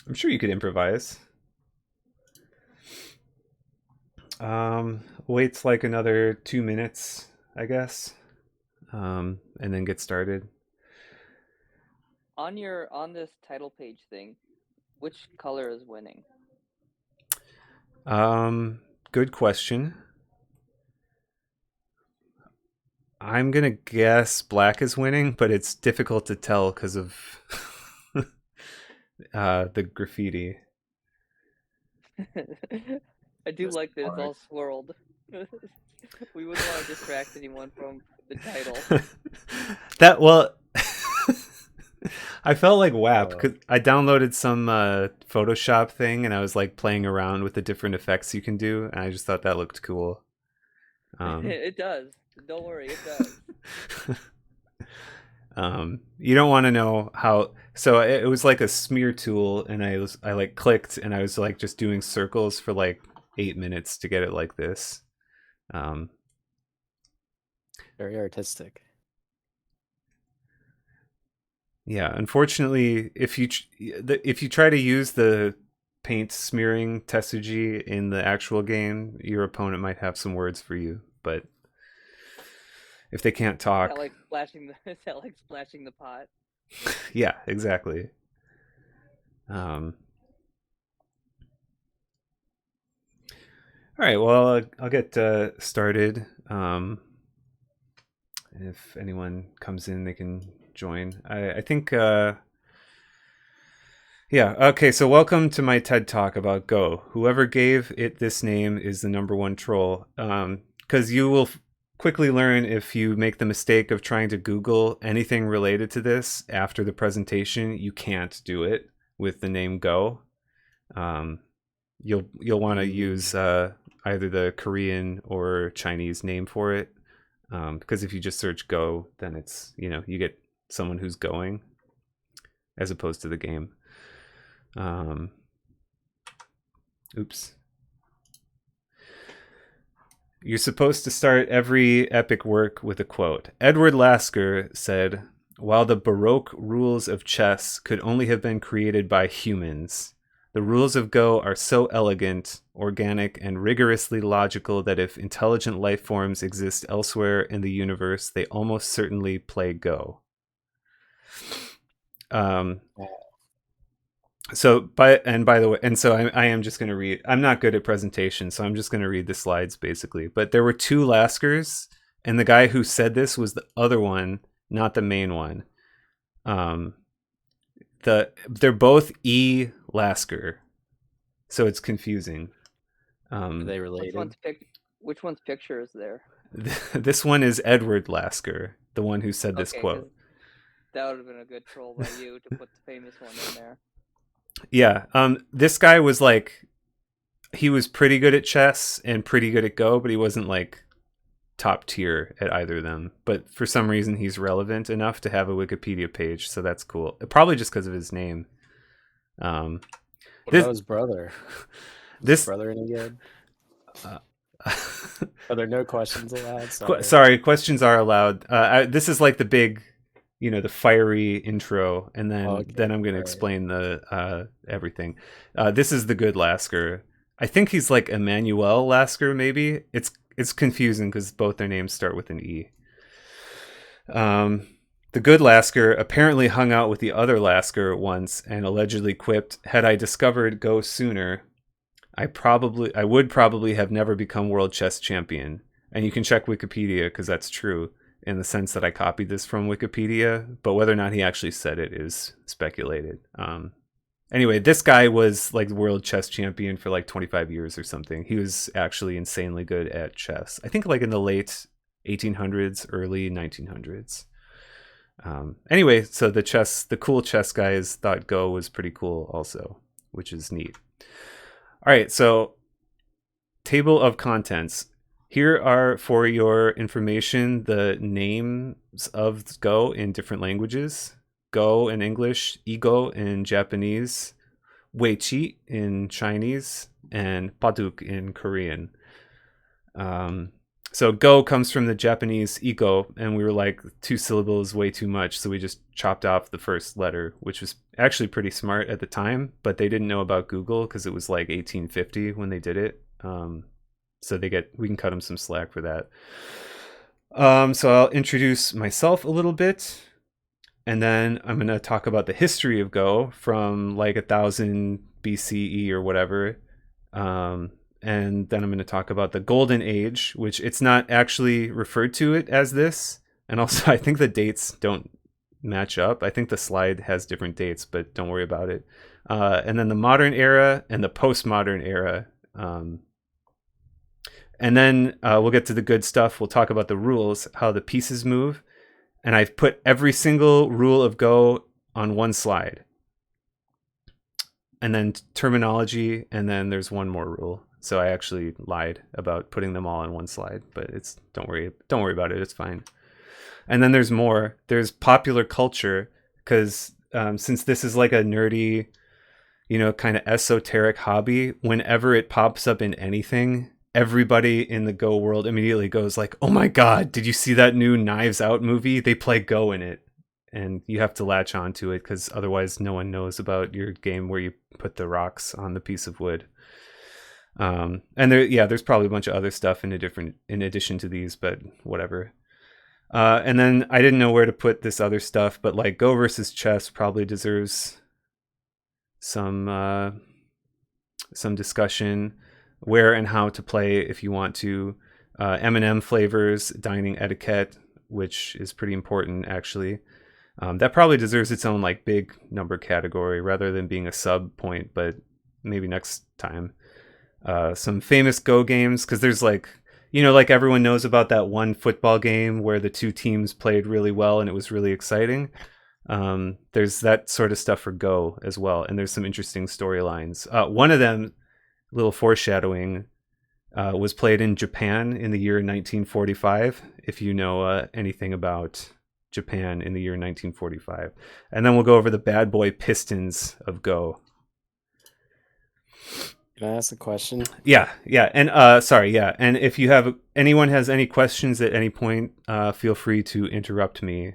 I'm sure you could improvise. Waits like another 2 minutes, I guess, and then get started. On this title page thing, which color is winning? Good question. I'm gonna guess black is winning, but it's difficult to tell because of the graffiti. I do This like that it's part. all swirled. We wouldn't want to distract anyone from the title. That well, I felt like WAP Uh, because I downloaded some Photoshop thing and I was like playing around with the different effects you can do, and I just thought that looked cool. Um, It does. Don't worry, it does. you don't want to know how. So it was like a smear tool, and I like clicked, and I was like just doing circles for like 8 minutes to get it like this. Um, very artistic. yeah, unfortunately, if you try to use the paint smearing tesuji in the actual game, your opponent might have some words for you. But if they can't Is that talk, like splashing the is that like splashing the pot? yeah, exactly. Um, all right, well, I'll get started. If anyone comes in, they can join. I think, yeah, okay, so welcome to my TED Talk about Go. Whoever gave it this name is the number one troll. Because you will quickly learn if you make the mistake of trying to Google anything related to this after the presentation, you can't do it with the name Go. Um, you'll want to use either the Korean or Chinese name for it, because if you just search Go, then it's you get someone who's going as opposed to the game. Um, oops. You're supposed to start every epic work with a quote. Edward Lasker said, "While the Baroque rules of chess could only have been created by humans, the rules of Go are so elegant, organic, and rigorously logical that if intelligent life forms exist elsewhere in the universe, they almost certainly play Go." Um, by the way, and so I am just going to read. I'm not good at presentations, so I'm just going to read the slides basically. But there were two Laskers, and the guy who said this was the other one, not the main one. Um, they're both E Lasker, so it's confusing. Are they Which related? one's pic which one's picture is there? This one is Edward Lasker, the one who said this Okay, quote. because that would have been a good troll by you to put the famous one in there. Yeah, this guy was like he was pretty good at chess and pretty good at Go, but he wasn't like top tier at either of them. But for some reason, he's relevant enough to have a Wikipedia page, so that's cool. Probably just because of his name. Um, What this about his brother? Is his this brother any good? uh, Are there no questions allowed? Sorry. sorry, questions are allowed. This is like the big, the fiery intro, and then Okay. I'm going to All right. explain the everything. This is the good Lasker. I think he's like Emmanuel Lasker. Maybe it's confusing because both their names start with an E. Um, the good Lasker apparently hung out with the other Lasker once and allegedly quipped, "Had I discovered Go sooner, I would probably have never become world chess champion." And you can check Wikipedia because that's true in the sense that I copied this from Wikipedia, but whether or not he actually said it is speculated. Anyway, this guy was like world chess champion for like 25 years or something. He was actually insanely good at chess. I think like in the late 1800s, early 1900s. Anyway, so the cool chess guys thought Go was pretty cool also, which is neat. All right, so table of contents. Here are for your information the names of Go in different languages. Go in English, Ego in Japanese, Weiqi in Chinese, and Paduk in Korean. Um, So Go comes from the Japanese Iko, and we were like 2 syllables way too much, so we just chopped off the first letter, which was actually pretty smart at the time, but they didn't know about Google because it was like 1850 when they did it. So we can cut them some slack for that. So I'll introduce myself a little bit, and then I'm going to talk about the history of Go from like 1000 BCE or whatever. And then I'm going to talk about the Golden Age, which it's not actually referred to it as this. And also, I think the dates don't match up. I think the slide has different dates, but don't worry about it. And then the Modern Era and the Postmodern Era. And then we'll get to the good stuff. We'll talk about the rules, how the pieces move. And I've put every single rule of Go on one slide. And then terminology, and then there's one more rule. So I actually lied about putting them all on one slide, but don't worry about it. It's fine. And then there's more. There's popular culture, because since this is like a nerdy, kind of esoteric hobby, whenever it pops up in anything, everybody in the Go world immediately goes like, "Oh my God, did you see that new Knives Out movie? They play Go in it." And you have to latch on to it because otherwise no one knows about your game where you put the rocks on the piece of wood. And there's probably a bunch of other stuff in addition to these, but whatever. And then I didn't know where to put this other stuff, but like Go versus chess probably deserves some discussion. Where and how to play if you want to. M&M flavors, dining etiquette, which is pretty important actually. That probably deserves its own like big number category rather than being a sub point, but maybe next time. Some famous Go games, because there's like everyone knows about that one football game where the two teams played really well and it was really exciting. There's that sort of stuff for Go as well, and there's some interesting storylines. One of them, little foreshadowing, was played in Japan in the year 1945, if you know anything about Japan in the year 1945. And then we'll go over the bad boy Pistons of Go. Can I ask a question? Yeah. And and if anyone has any questions at any point, feel free to interrupt me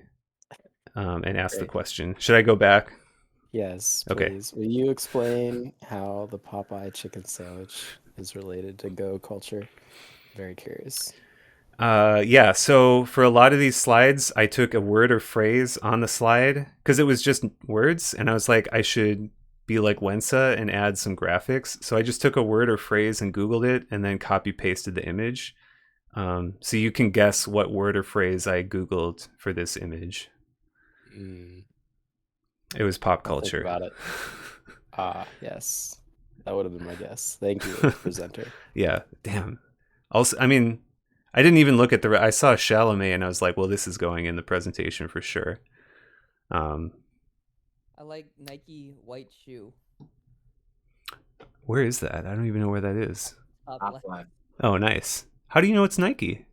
and ask the question. Should I go back? Yes, Okay. please. Will you explain how the Popeye chicken sandwich is related to Go culture? Very curious. So for a lot of these slides, I took a word or phrase on the slide because it was just words, and I was like, I should be like Wensa and add some graphics. So I just took a word or phrase and Googled it and then copy pasted the image. So you can guess what word or phrase I Googled for this image. It was pop culture. I'll think about it. Yes. That would have been my guess. Thank you, presenter. Yeah, damn. Also, I mean, I didn't even look at I saw Chalamet and I was like, well, this is going in the presentation for sure. I like Nike white shoe. Where is that? I don't even know where that is. Top left. Oh, nice. How do you know it's Nike?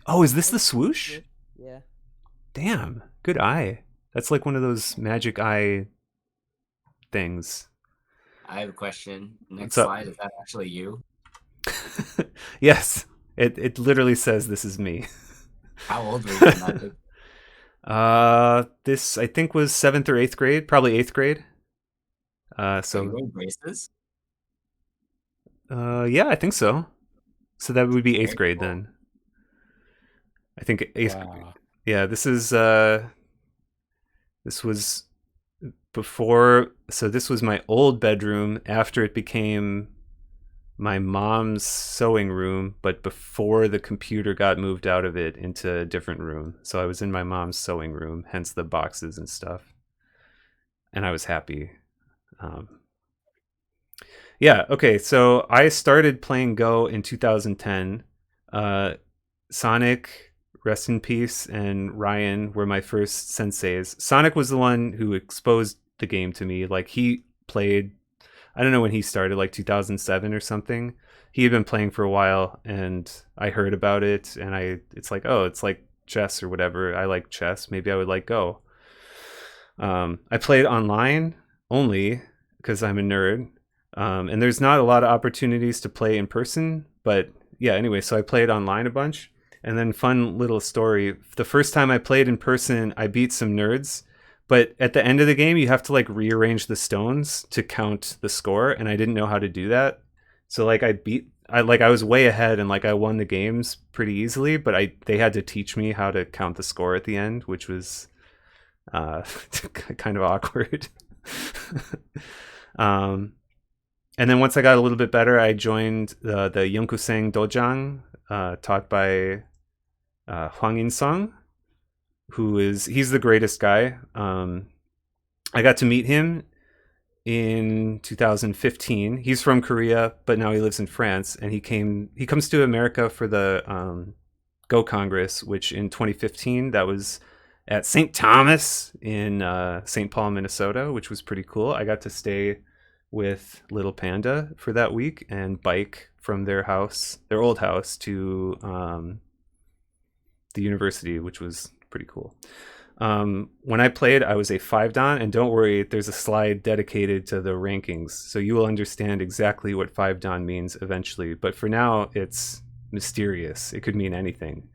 Oh, is this the swoosh? Yeah. Damn, good eye. That's like one of those magic eye things. I have a question. Next slide, is that actually you? Yes. It literally says this is me. How old were you in that picture? This I think was 7th or 8th grade, probably 8th grade. So are you wearing braces? Yeah, I think so. So that would be 8th grade then. I think 8th. Wow. Yeah, this was before. So this was my old bedroom after it became my mom's sewing room, but before the computer got moved out of it into a different room. So I was in my mom's sewing room, hence the boxes and stuff. And I was happy. Yeah, okay, so I started playing Go in 2010. Sonic, rest in peace, and Ryan were my first senseis. Sonic was the one who exposed the game to me. Like, he played, I don't know when he started, like 2007 or something. He had been playing for a while, and I heard about it, and it's like, oh, it's like chess or whatever. I like chess. Maybe I would like Go. I played online only because I'm a nerd. And there's not a lot of opportunities to play in person, but yeah, anyway, so I played online a bunch. And then, fun little story, the first time I played in person, I beat some nerds. But at the end of the game, you have to like rearrange the stones to count the score, and I didn't know how to do that. So like I was way ahead, and like I won the games pretty easily, but they had to teach me how to count the score at the end, which was kind of awkward. And then once I got a little bit better, I joined the Yunkuseng Dojang, taught by Hwang In-sung, he's the greatest guy. I got to meet him in 2015. He's from Korea, but now he lives in France, and he comes to America for the Go Congress, which in 2015 that was at St. Thomas in St. Paul, Minnesota, which was pretty cool. I got to stay with Little Panda for that week and bike from their old house, to the university, which was pretty cool. When I played, I was a 5-dan, and don't worry, there's a slide dedicated to the rankings, so you will understand exactly what 5-dan means eventually, but for now it's mysterious. It could mean anything.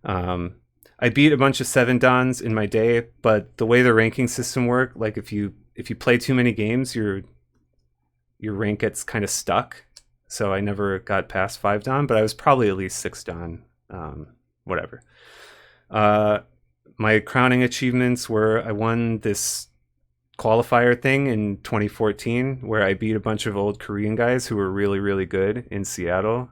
I beat a bunch of 7-dans in my day, but the way the ranking system works, like if you play too many games, your rank gets kind of stuck, so I never got past 5-dan, but I was probably at least 6-dan. Whatever. My crowning achievements were I won this qualifier thing in 2014 where I beat a bunch of old Korean guys who were really, really good in Seattle.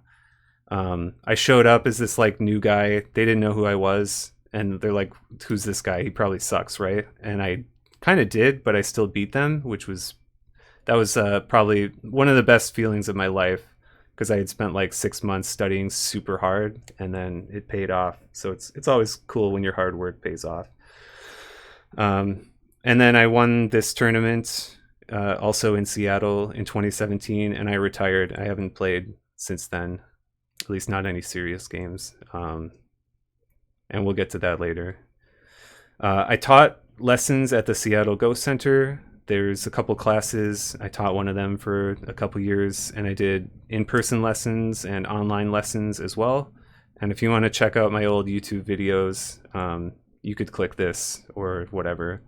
I showed up as this like new guy. They didn't know who I was, and they're like, who's this guy? He probably sucks, right? And I kind of did, but I still beat them, that was probably one of the best feelings of my life, because I had spent like 6 months studying super hard, and then it paid off. So it's always cool when your hard work pays off. And then I won this tournament also in Seattle in 2017, and I retired. I haven't played since then, at least not any serious games. And we'll get to that later. I taught lessons at the Seattle Go Center. There's a couple classes. I taught one of them for a couple years, and I did in-person lessons and online lessons as well. And if you want to check out my old YouTube videos, you could click this or whatever.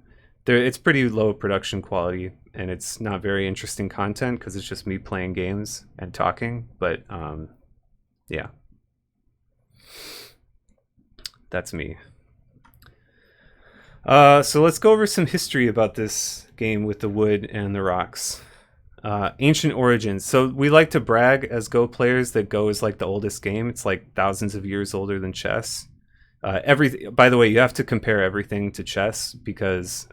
It's pretty low production quality, and it's not very interesting content because it's just me playing games and talking. But yeah, that's me. So let's go over some history about this game with the wood and the rocks. Ancient origins. So we like to brag as Go players that Go is like the oldest game. It's like thousands of years older than chess. By the way, you have to compare everything to chess, because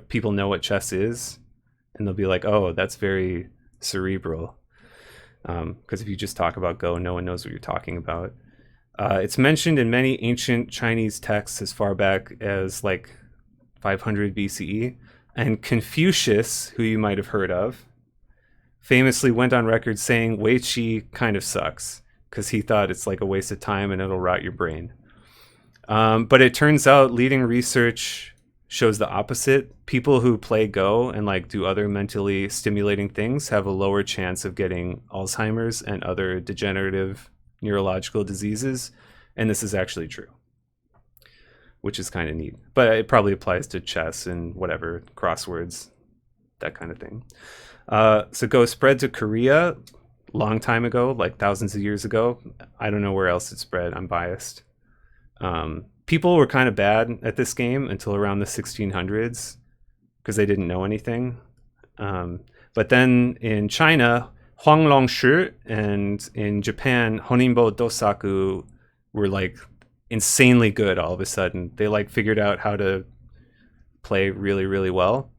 people know what chess is, and they'll be like, oh, that's very cerebral. Because if you just talk about Go, no one knows what you're talking about. It's mentioned in many ancient Chinese texts as far back as like 500 BCE. And Confucius, who you might have heard of, famously went on record saying Wei Qi kind of sucks, because he thought it's like a waste of time and it'll rot your brain. But it turns out leading research shows the opposite. People who play Go and like do other mentally stimulating things have a lower chance of getting Alzheimer's and other degenerative neurological diseases, and this is actually true, which is kind of neat. But it probably applies to chess and whatever, crosswords, that kind of thing. So Go spread to Korea long time ago, like thousands of years ago. I don't know where else it spread. I'm biased. People were kind of bad at this game until around the 1600s because they didn't know anything. But then in China, Huang Longshi, and in Japan, Honinbo Dosaku were like insanely good all of a sudden. They like figured out how to play really, really well.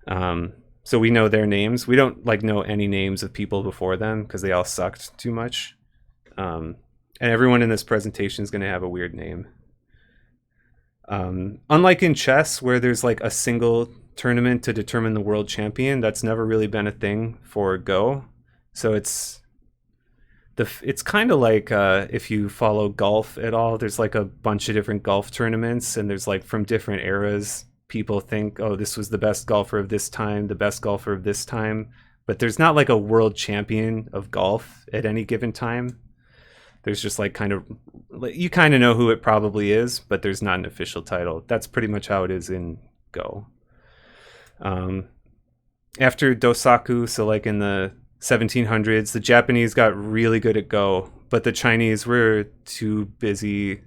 So we know their names. We don't like know any names of people before them because they all sucked too much. And everyone in this presentation is going to have a weird name. Unlike in chess, where there's like a single tournament to determine the world champion, that's never really been a thing for Go. So it's kind of like if you follow golf at all, there's like a bunch of different golf tournaments, and there's like from different eras, people think, oh, this was the best golfer of this time, the best golfer of this time. but there's not like a world champion of golf at any given time. There's just like you kind of know who it probably is, but there's not an official title. That's pretty much how it is in Go. After Dosaku, so like in the 1700s, the Japanese got really good at Go, but the Chinese were too busy.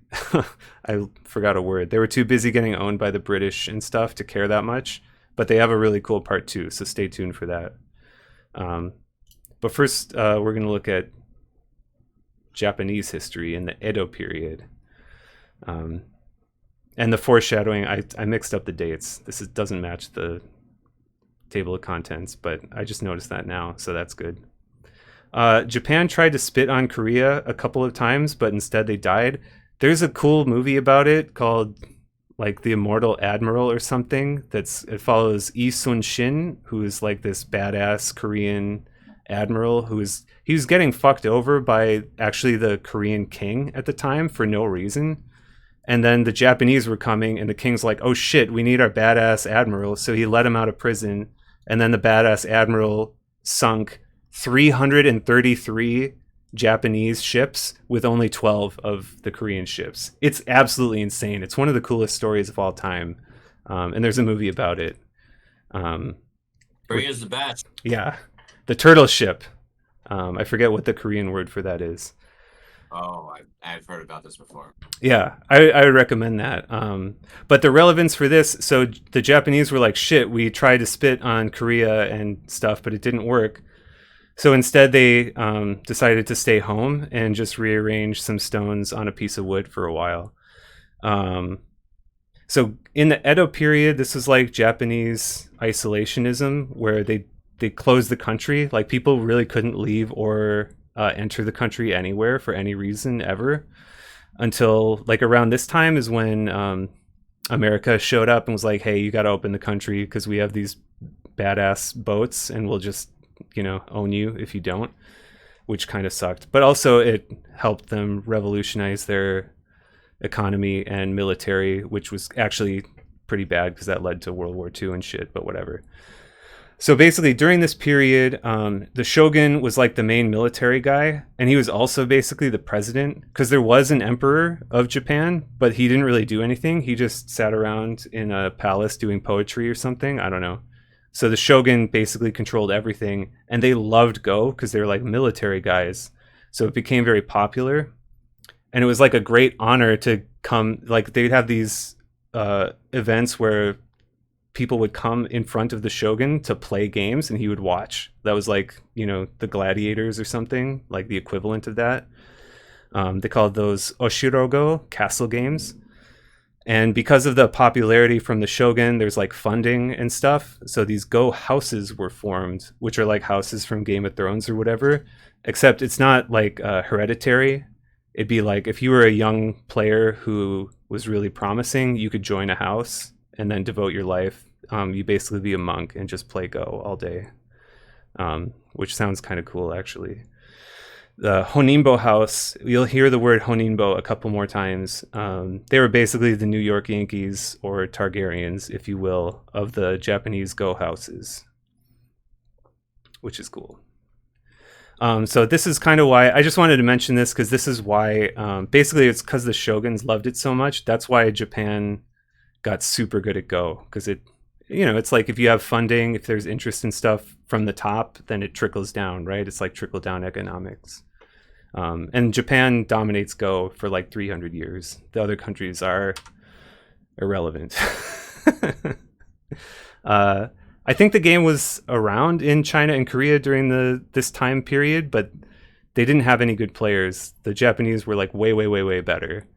I forgot a word. They were too busy getting owned by the British and stuff to care that much. But they have a really cool part 2, so stay tuned for that. But first, we're going to look at Japanese history in the Edo period. And the foreshadowing, I mixed up the dates. Doesn't match the table of contents, but I just noticed that now, so that's good. Japan tried to spit on Korea a couple of times, but instead they died. There's a cool movie about it called like The Immortal Admiral or something. It follows Lee Sun-shin, who is like this badass Korean admiral he was getting fucked over by actually the Korean king at the time for no reason. And then the Japanese were coming, and the king's like, oh shit, we need our badass admiral. So he let him out of prison, and then the badass admiral sunk 333 Japanese ships with only 12 of the Korean ships. It's absolutely insane. It's one of the coolest stories of all time. And there's a movie about it. Korea's the best. Yeah. The turtle ship. I forget what the Korean word for that is. Oh, I've heard about this before. Yeah, I would recommend that. But the relevance for this, so the Japanese were like, shit, we tried to spit on Korea and stuff, but it didn't work. So instead they decided to stay home and just rearrange some stones on a piece of wood for a while. So in the Edo period, this was like Japanese isolationism, where they closed the country. Like people really couldn't leave or enter the country anywhere for any reason ever, until like around this time is when America showed up and was like, hey, you got to open the country because we have these badass boats and we'll just own you if you don't, which kind of sucked. But also it helped them revolutionize their economy and military, which was actually pretty bad because that led to World War II and shit, but whatever. So basically during this period, the shogun was like the main military guy, and he was also basically the president, because there was an emperor of Japan, but he didn't really do anything. He just sat around in a palace doing poetry or something. I don't know. So the shogun basically controlled everything, and they loved Go because they were like military guys. So it became very popular, and it was like a great honor to come. Like they'd have these events where people would come in front of the shogun to play games and he would watch. That was like, the gladiators or something, like the equivalent of that. They called those oshirogo, castle games. And because of the popularity from the shogun, there's like funding and stuff. So these Go houses were formed, which are like houses from Game of Thrones or whatever, except it's not like hereditary. It'd be like if you were a young player who was really promising, you could join a house and then devote your life. You basically be a monk and just play Go all day, which sounds kind of cool, actually. The Honimbo house, you'll hear the word Honimbo a couple more times. They were basically the New York Yankees, or Targaryens, if you will, of the Japanese Go houses, which is cool. So this is kind of why I just wanted to mention this, because this is why basically it's because the shoguns loved it so much. That's why Japan got super good at Go, because it's like if you have funding, if there's interest in stuff from the top, then it trickles down, right? It's like trickle down economics. And Japan dominates Go for like 300 years. The other countries are irrelevant. I think the game was around in China and Korea during this time period, but they didn't have any good players. The Japanese were like way, way, way, way better.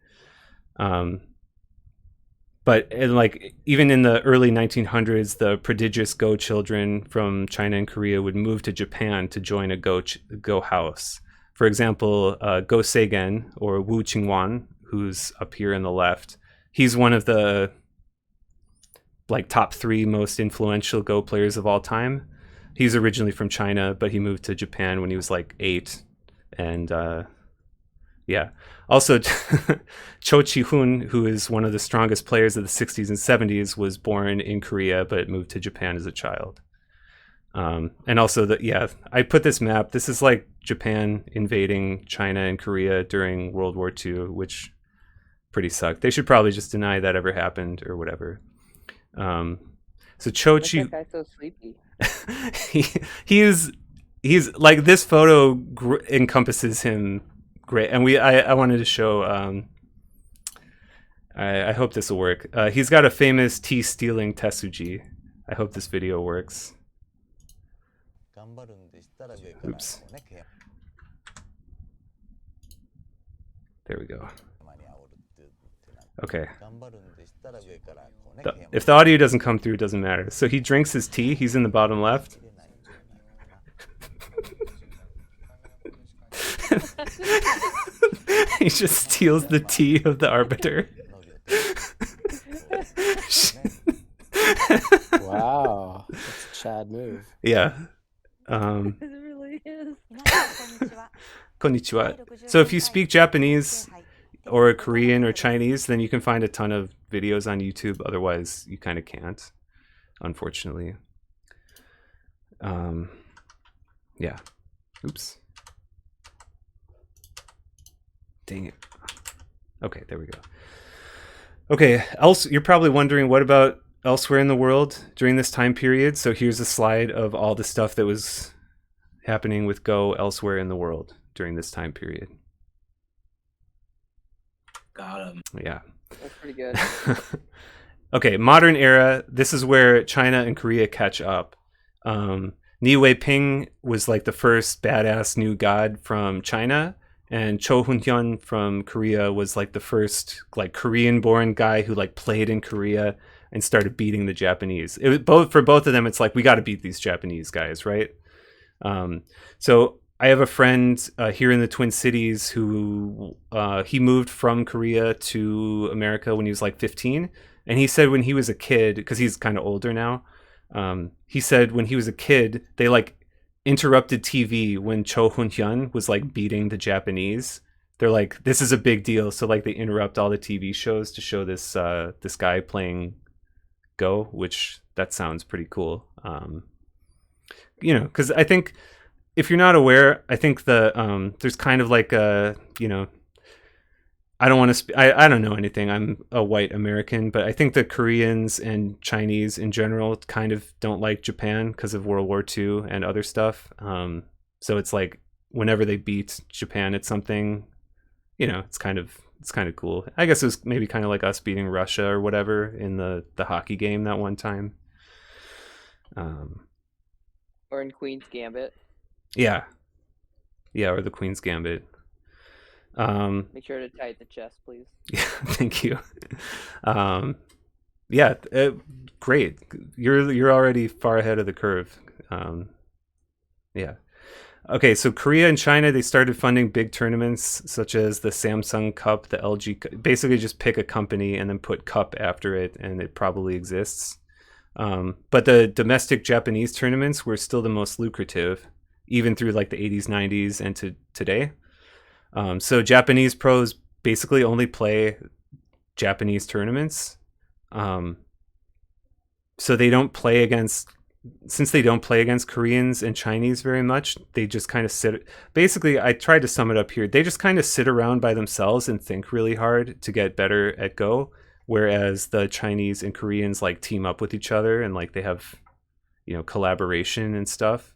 But like even in the early 1900s, the prodigious Go children from China and Korea would move to Japan to join a Go house. For example, Go Seigen, or Wu Qingwan, who's up here on the left, he's one of the like top 3 most influential Go players of all time. He's originally from China, but he moved to Japan when he was like 8. And yeah. Also, Cho Chi-hoon, who is one of the strongest players of the 60s and 70s, was born in Korea, but moved to Japan as a child. And also I put this map. This is like Japan invading China and Korea during World War II, which pretty sucked. They should probably just deny that ever happened or whatever. So Cho Why is Chi, that guy so sleepy? he's like, this photo encompasses him great, and I wanted to show. I hope this will work. He's got a famous tea stealing Tetsuji. I hope this video works. Oops. There we go. Okay. If the audio doesn't come through, it doesn't matter. So he drinks his tea. He's in the bottom left. He just steals the tea of the arbiter. Wow, that's a Chad move. Yeah. It really is. Konnichiwa. So if you speak Japanese or Korean or Chinese, then you can find a ton of videos on YouTube. Otherwise, you kind of can't, unfortunately. Yeah. Oops. Dang it. Okay, there we go. Okay, you're probably wondering, what about elsewhere in the world during this time period? So here's a slide of all the stuff that was happening with Go elsewhere in the world during this time period. Got him. Yeah. That's pretty good. Okay, modern era. This is where China and Korea catch up. Ni Wei-ping was like the first badass new god from China, and Cho Hun-hyun from Korea was like the first like Korean-born guy who like played in Korea and started beating the Japanese. For both of them, it's like, we got to beat these Japanese guys, right? So I have a friend here in the Twin Cities who he moved from Korea to America when he was like 15, and he said when he was a kid, because he's kind of older now, he said when he was a kid, they like interrupted TV when Cho Hun-hyun was like beating the Japanese. They're like, this is a big deal, so like they interrupt all the TV shows to show this this guy playing Go, which that sounds pretty cool. You know, because I think, if you're not aware, I think there's kind of like a, you know, I don't want to I don't know anything. I'm a white American, but I think the Koreans and Chinese in general kind of don't like Japan because of World War II and other stuff. So it's like whenever they beat Japan at something, you know, it's kind of cool. I guess it was maybe kind of like us beating Russia or whatever in the hockey game that one time. Or in Queen's Gambit. Yeah, or the Queen's Gambit. Make sure to tie the chest, please. Yeah, thank you. Yeah, great. You're already far ahead of the curve. Yeah. Okay, so Korea and China, they started funding big tournaments such as the Samsung Cup, the LG Cup. Basically just pick a company and then put Cup after it, and it probably exists. But the domestic Japanese tournaments were still the most lucrative, even through like the 80s, 90s, and to today. So Japanese pros basically only play Japanese tournaments. So they don't play against, since they don't play against Koreans and Chinese very much, they just kind of sit. Basically, I tried to sum it up here. They just kind of sit around by themselves and think really hard to get better at Go. Whereas the Chinese and Koreans like team up with each other and like they have, you know, collaboration and stuff.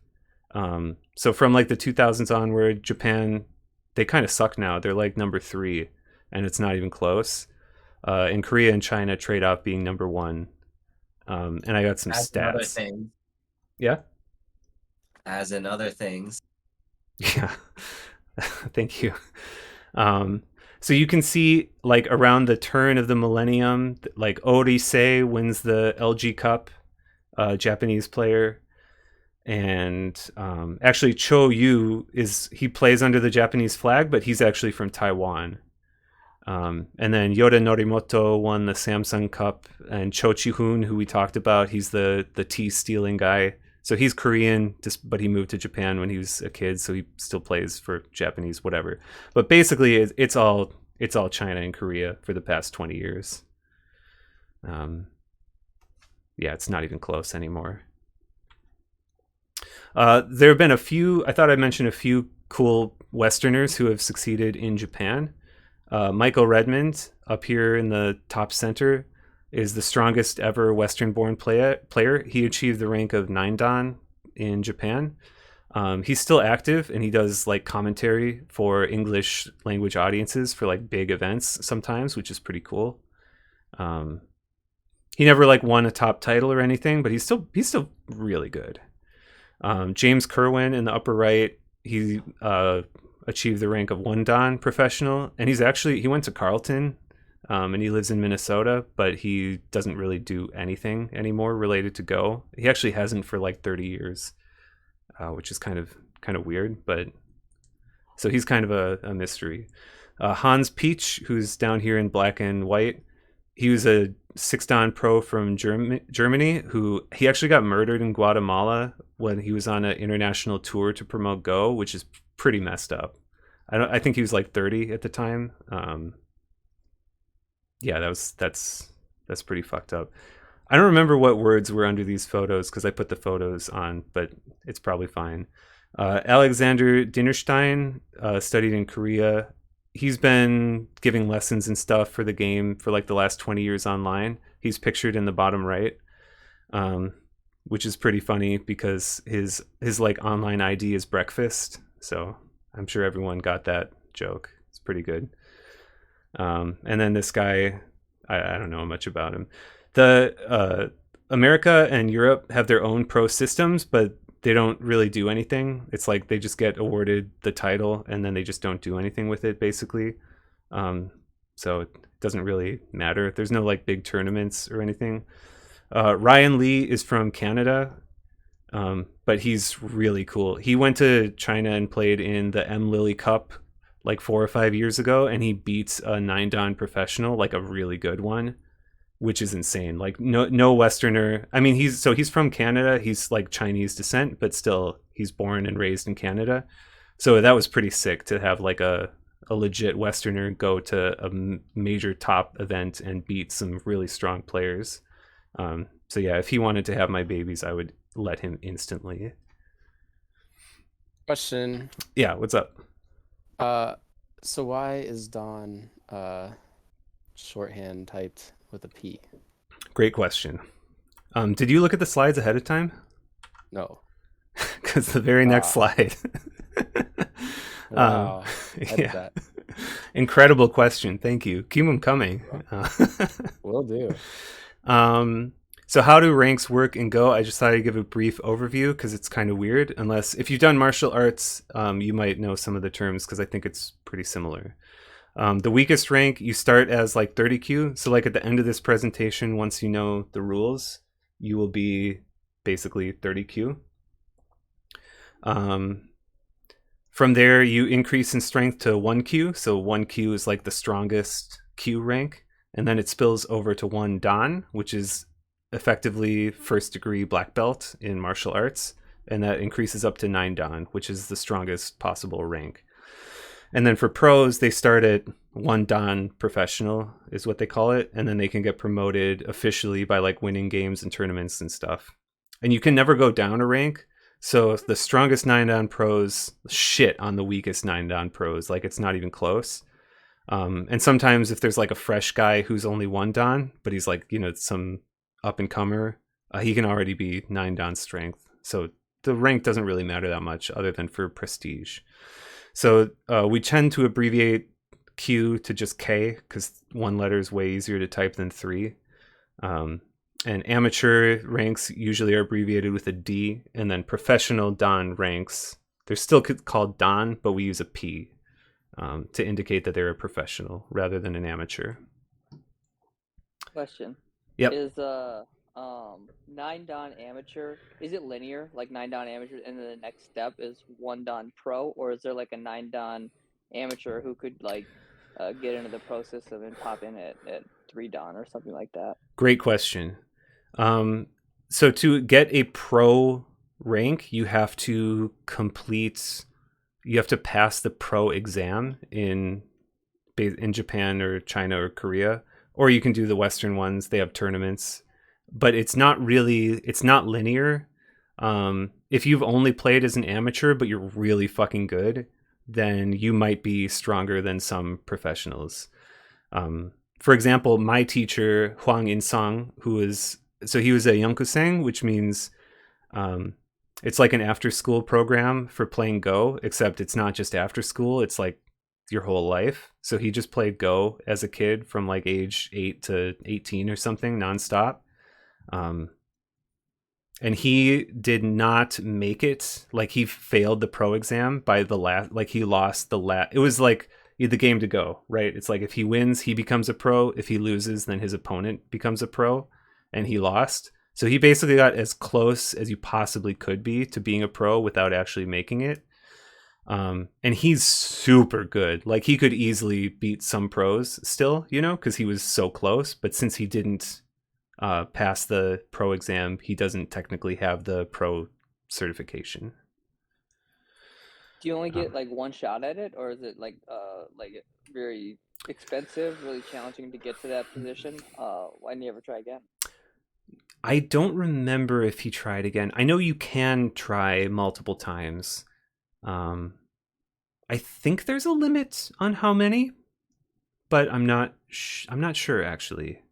So from like the 2000s onward, Japan, they kind of suck now. They're like number 3, and it's not even close. And Korea and China trade off being number 1. And I got some As in other stats. things. Yeah. As in other things. Yeah. Thank you. So you can see like around the turn of the millennium, like Orisei wins the LG Cup, Japanese player. And actually Cho Yu he plays under the Japanese flag, but he's actually from Taiwan. And then Yoda Norimoto won the Samsung Cup, and Cho Chi-hoon, who we talked about, he's the tea stealing guy. So he's Korean, but he moved to Japan when he was a kid, so he still plays for Japanese, whatever. But basically, it's all China and Korea for the past 20 years. Yeah, it's not even close anymore. There have been a few. I thought I'd mention a few cool Westerners who have succeeded in Japan. Michael Redmond, up here in the top center, is the strongest ever Western-born player. He achieved the rank of 9 dan in Japan. He's still active, and he does like commentary for English language audiences for like big events sometimes, which is pretty cool. He never like won a top title or anything, but he's still really good. James Kerwin in the upper right, he achieved the rank of 1 dan professional, and he went to Carleton, and he lives in Minnesota, but he doesn't really do anything anymore related to Go. He actually hasn't for like 30 years. Which is kind of weird, but so he's kind of a mystery. Hans Peach, who's down here in black and white, he was a 6 dan pro from Germany. Who he actually got murdered in Guatemala when he was on an international tour to promote Go, which is pretty messed up. I think he was like 30 at the time. Yeah, that's pretty fucked up. I don't remember what words were under these photos because I put the photos on, but it's probably fine. Alexander Dinerstein studied in Korea. He's been giving lessons and stuff for the game for like the last 20 years online. He's pictured in the bottom right, which is pretty funny because his like online ID is breakfast. So I'm sure everyone got that joke. It's pretty good. And then this guy, I don't know much about him. The America and Europe have their own pro systems, but they don't really do anything. It's like they just get awarded the title and then they just don't do anything with it, basically. So it doesn't really matter. There's no like big tournaments or anything. Ryan Lee is from Canada, but he's really cool. He went to China and played in the M. Lily Cup like 4 or 5 years ago, and he beats a 9 dan professional, like a really good one, which is insane. Like no Westerner. I mean, he's from Canada. He's like Chinese descent, but still he's born and raised in Canada. So that was pretty sick to have like a legit Westerner go to a major top event and beat some really strong players. So yeah, if he wanted to have my babies, I would let him instantly. Question. Yeah, what's up? So why is Don shorthand typed with a P? Great question. Did you look at the slides ahead of time? No. Because the very next slide. Wow. Yeah. That. Incredible question. Thank you. Keep them coming. Will do. So how do ranks work in Go? I just thought I'd give a brief overview because it's kind of weird. Unless if you've done martial arts, you might know some of the terms because I think it's pretty similar. The weakest rank, you start as like 30Q. So like at the end of this presentation, once you know the rules, you will be basically 30Q. From there, you increase in strength to 1Q. So 1Q is like the strongest Q rank. And then it spills over to 1 dan, which is effectively first degree black belt in martial arts. And that increases up to 9 dan, which is the strongest possible rank. And then for pros, they start at 1 dan professional is what they call it. And then they can get promoted officially by like winning games and tournaments and stuff. And you can never go down a rank. So the strongest 9 dan pros shit on the weakest 9 dan pros. Like it's not even close. And sometimes if there's like a fresh guy who's only 1 dan, but he's like, you know, some up and comer, he can already be 9 dan strength. So the rank doesn't really matter that much other than for prestige. So we tend to abbreviate Q to just K because 1 letter is way easier to type than 3. And amateur ranks usually are abbreviated with a D, and then professional dan ranks, they're still called dan, but we use a P to indicate that they're a professional rather than an amateur. Question. Yep. Is 9 dan amateur, is it linear, like 9 dan amateur, and then the next step is 1 dan pro, or is there like a 9 dan amateur who could like get into the pro system and pop in at 3 dan or something like that? Great question. So to get a pro rank, you have to pass the pro exam in Japan or China or Korea, or you can do the Western ones. They have tournaments, but it's not linear. If you've only played as an amateur but you're really fucking good, then you might be stronger than some professionals. For example, my teacher Huang In-sung, he was a Yonkuseng, which means it's like an after-school program for playing Go, except it's not just after school; it's like your whole life. So he just played Go as a kid from like age 8 to 18 or something nonstop. And he did not make it. Like he failed the pro exam by the last. Like he lost the last. It was like the game to go, right? It's like if he wins, he becomes a pro. If he loses, then his opponent becomes a pro, and he lost. So he basically got as close as you possibly could be to being a pro without actually making it. And he's super good. Like he could easily beat some pros still, because he was so close. But since he didn't pass the pro exam, he doesn't technically have the pro certification. Do you only get like one shot at it, or is it like very expensive, really challenging to get to that position? Why didn't you ever try again? I don't remember if he tried again. I know you can try multiple times. I think there's a limit on how many, but I'm not sure actually.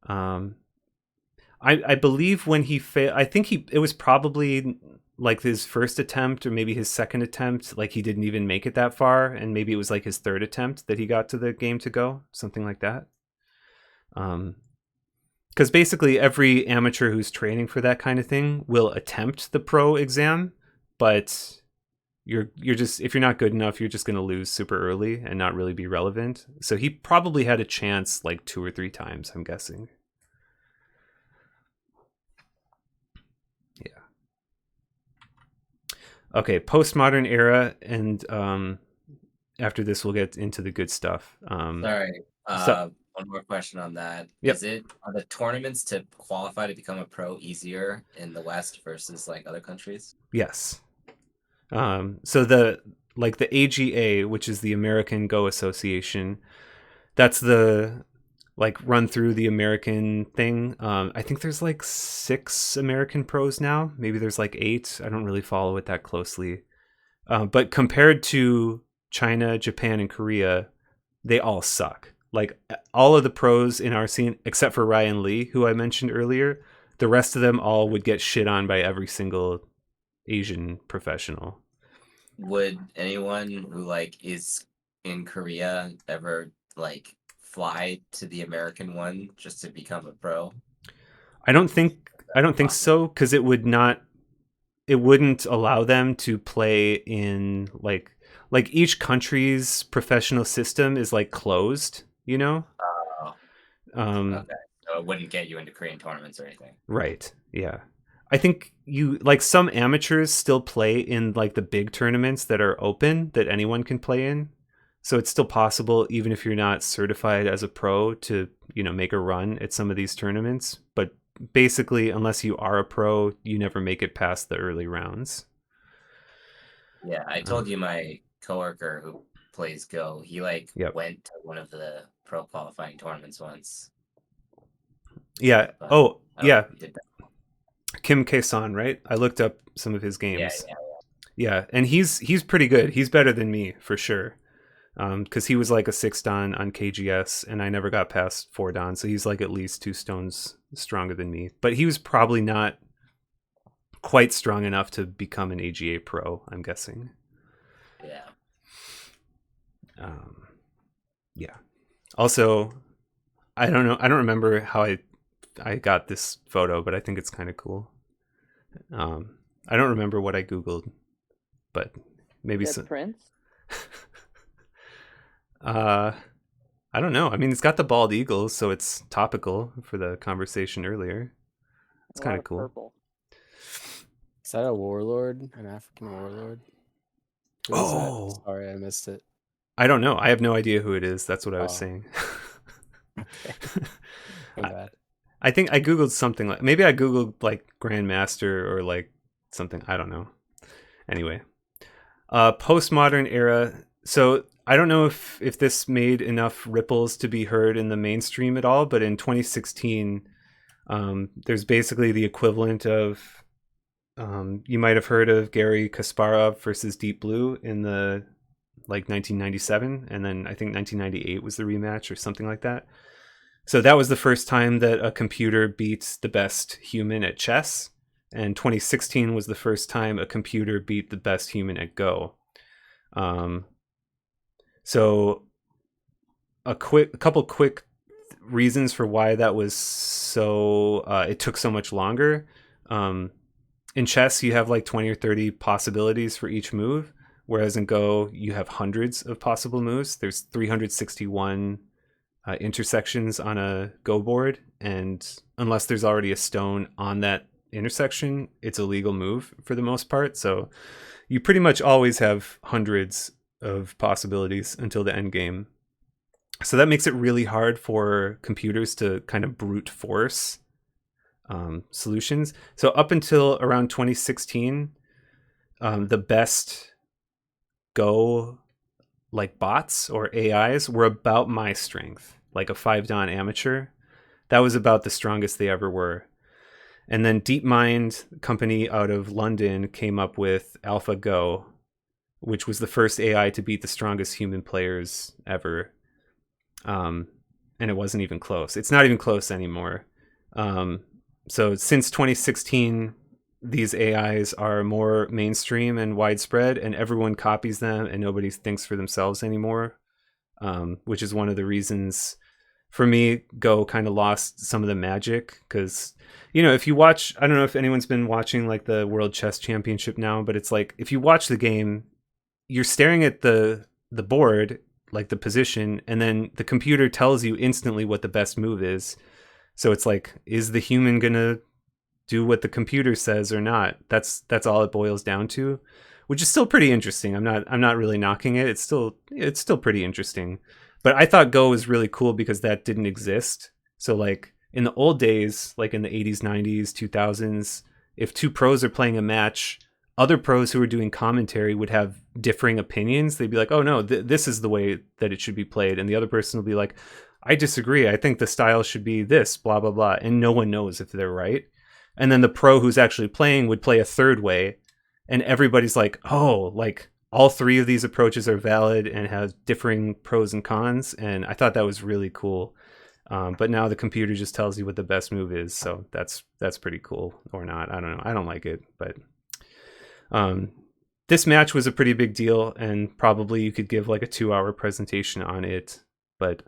I believe when he failed, I think it was probably like his first attempt or maybe his second attempt. Like he didn't even make it that far, and maybe it was like his third attempt that he got to the game to go, something like that. Because basically every amateur who's training for that kind of thing will attempt the pro exam, but you're just, if you're not good enough, you're just going to lose super early and not really be relevant. So he probably had a chance like 2 or 3 times, I'm guessing. Yeah. Okay, postmodern era, and after this we'll get into the good stuff. Sorry. So, One more question on that. Yep. Are the tournaments to qualify to become a pro easier in the West versus like other countries? yes. So the AGA, which is the American Go Association, that's the like run through the American thing. I think there's like 6 American pros now. Maybe there's like 8. I don't really follow it that closely. But compared to China, Japan, and Korea, they all suck. Like all of the pros in our scene, except for Ryan Lee, who I mentioned earlier, the rest of them all would get shit on by every single Asian professional. Would anyone who like is in Korea ever like fly to the American one just to become a pro? I don't think so, because it wouldn't allow them to play in like each country's professional system is like closed, Oh, okay. So it wouldn't get you into Korean tournaments or anything. Right. Yeah. I think some amateurs still play in like the big tournaments that are open that anyone can play in. So it's still possible, even if you're not certified as a pro, to, make a run at some of these tournaments. But basically, unless you are a pro, you never make it past the early rounds. Yeah, I told you my coworker who plays Go, he Yep. went to one of the pro qualifying tournaments once. Yeah. But Oh, yeah. he did that. Kim Kae-san, right? I looked up some of his games. Yeah. Yeah, and he's pretty good. He's better than me for sure. Because he was like a 6 dan on KGS, and I never got past 4 dan, so he's like at least 2 stones stronger than me. But he was probably not quite strong enough to become an AGA pro, I'm guessing. Yeah. Yeah. Also, I don't know. I don't remember how I got this photo, but I think it's kind of cool. I don't remember what I Googled, but maybe Is that Prince? I don't know. I mean, it's got the bald eagles, so it's topical for the conversation earlier. It's kind of cool. Purple. Is that a warlord? An African warlord? Who is that? Sorry, I missed it. I don't know. I have no idea who it is. That's what I was saying. Okay. I think I Googled something like, maybe I Googled like Grandmaster or like something. I don't know. Anyway, postmodern era. So I don't know if this made enough ripples to be heard in the mainstream at all, but in 2016, there's basically the equivalent of You might have heard of Gary Kasparov versus Deep Blue in the 1997, and then I think 1998 was the rematch or something like that. So that was the first time that a computer beats the best human at chess, and 2016 was the first time a computer beat the best human at Go. So a couple quick reasons for why that was so it took so much longer. In chess, you have like 20 or 30 possibilities for each move, whereas in Go, you have hundreds of possible moves. There's 361 intersections on a Go board, and unless there's already a stone on that intersection, it's a legal move for the most part. So you pretty much always have hundreds of possibilities until the end game. So that makes it really hard for computers to kind of brute force solutions. So up until around 2016, the best Go bots or AIs were about my strength, like a 5-dan amateur. That was about the strongest they ever were. And then DeepMind, company out of London, came up with AlphaGo, which was the first AI to beat the strongest human players ever. And it wasn't even close. It's not even close anymore. So since 2016, these AIs are more mainstream and widespread, and everyone copies them and nobody thinks for themselves anymore, which is one of the reasons for me Go kind of lost some of the magic. Because, if you watch, I don't know if anyone's been watching like the World Chess Championship now, but it's like if you watch the game, you're staring at the board, like the position, and then the computer tells you instantly what the best move is. So it's like, is the human gonna do what the computer says or not? That's all it boils down to, which is still pretty interesting. I'm not really knocking it. It's still pretty interesting. But I thought Go was really cool because that didn't exist. So like in the old days, like in the 80s, 90s, 2000s, if two pros are playing a match, other pros who are doing commentary would have differing opinions. They'd be like, oh no, this is the way that it should be played. And the other person will be like, I disagree. I think the style should be this, blah, blah, blah. And no one knows if they're right. And then the pro who's actually playing would play a third way. And everybody's like, oh, like all three of these approaches are valid and have differing pros and cons. And I thought that was really cool. But now the computer just tells you what the best move is. So that's pretty cool, or not. I don't know. I don't like it. But this match was a pretty big deal. And probably you could give like a 2-hour presentation on it. But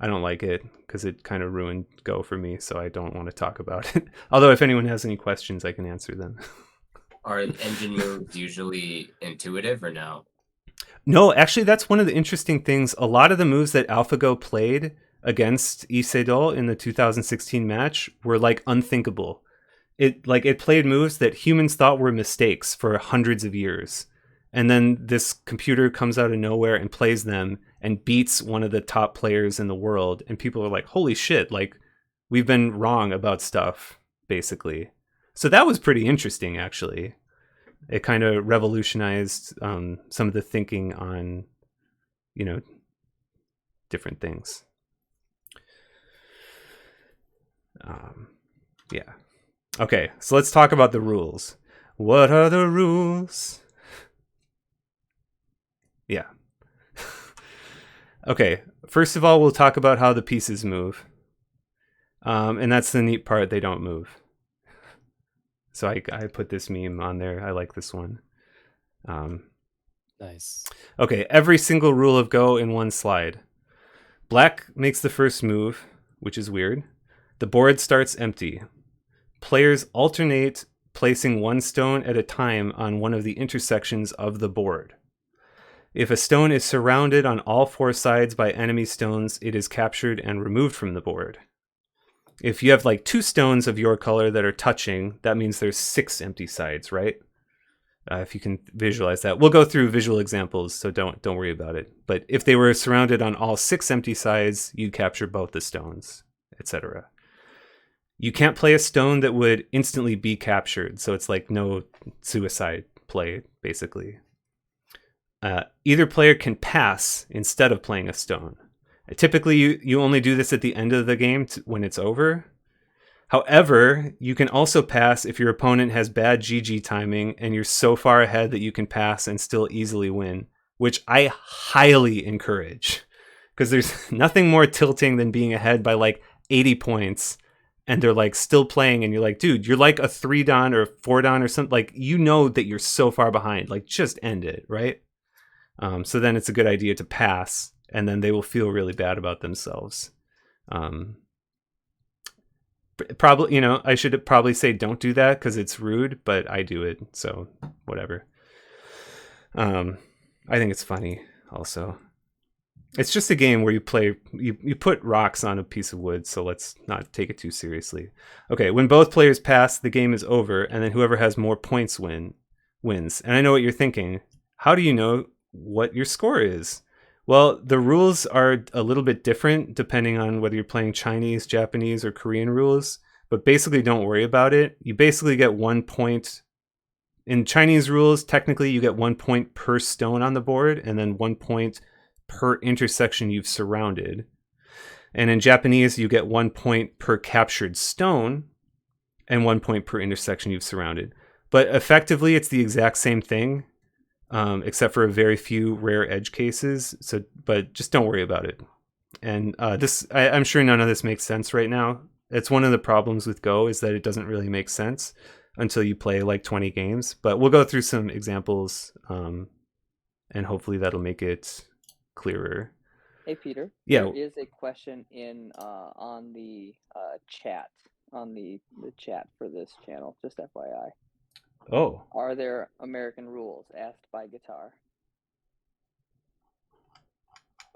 I don't like it because it kind of ruined Go for me, so I don't want to talk about it. Although if anyone has any questions, I can answer them. Are engine moves usually intuitive or no? No, actually, that's one of the interesting things. A lot of the moves that AlphaGo played against Lee Sedol in the 2016 match were like unthinkable. It played moves that humans thought were mistakes for hundreds of years. And then this computer comes out of nowhere and plays them and beats one of the top players in the world. And people are like, holy shit, like we've been wrong about stuff, basically. So that was pretty interesting, actually. It kind of revolutionized some of the thinking on, different things. Yeah. Okay, so let's talk about the rules. What are the rules? Yeah. Okay, first of all, we'll talk about how the pieces move. And that's the neat part, they don't move. So I put this meme on there. I like this one. Nice. Okay, every single rule of Go in one slide. Black makes the first move, which is weird. The board starts empty. Players alternate placing one stone at a time on one of the intersections of the board. If a stone is surrounded on all 4 sides by enemy stones, it is captured and removed from the board. If you have like 2 stones of your color that are touching, that means there's 6 empty sides, right? If you can visualize that. We'll go through visual examples, so don't worry about it. But if they were surrounded on all 6 empty sides, you capture both the stones, etc. You can't play a stone that would instantly be captured, so it's like no suicide play, basically. Either player can pass instead of playing a stone. Typically, you only do this at the end of the game when it's over. However, you can also pass if your opponent has bad GG timing and you're so far ahead that you can pass and still easily win, which I highly encourage. Because there's nothing more tilting than being ahead by like 80 points and they're like still playing and you're like, dude, you're like a 3 don or a 4 don or something. Like, you know that you're so far behind. Like, just end it, right? So then it's a good idea to pass, and then they will feel really bad about themselves. Probably, you know, I should probably say don't do that because it's rude, but I do it, so whatever. I think it's funny also. It's just a game where you play, you put rocks on a piece of wood, so let's not take it too seriously. Okay, when both players pass, the game is over, and then whoever has more points wins. And I know what you're thinking. How do you know what your score is? Well, the rules are a little bit different depending on whether you're playing Chinese, Japanese, or Korean rules, but basically don't worry about it. You basically get 1 point. In Chinese rules, technically you get 1 point per stone on the board, and then 1 point per intersection you've surrounded. And in Japanese, you get 1 point per captured stone and 1 point per intersection you've surrounded. But effectively, it's the exact same thing. Except for a very few rare edge cases. So, but just don't worry about it. And I'm sure none of this makes sense right now. It's one of the problems with Go is that it doesn't really make sense until you play like 20 games. But we'll go through some examples, and hopefully that'll make it clearer. Hey Peter. Yeah. There is a question in on the chat on the chat for this channel. Just FYI. Oh. Are there American rules? Asked by Guitar.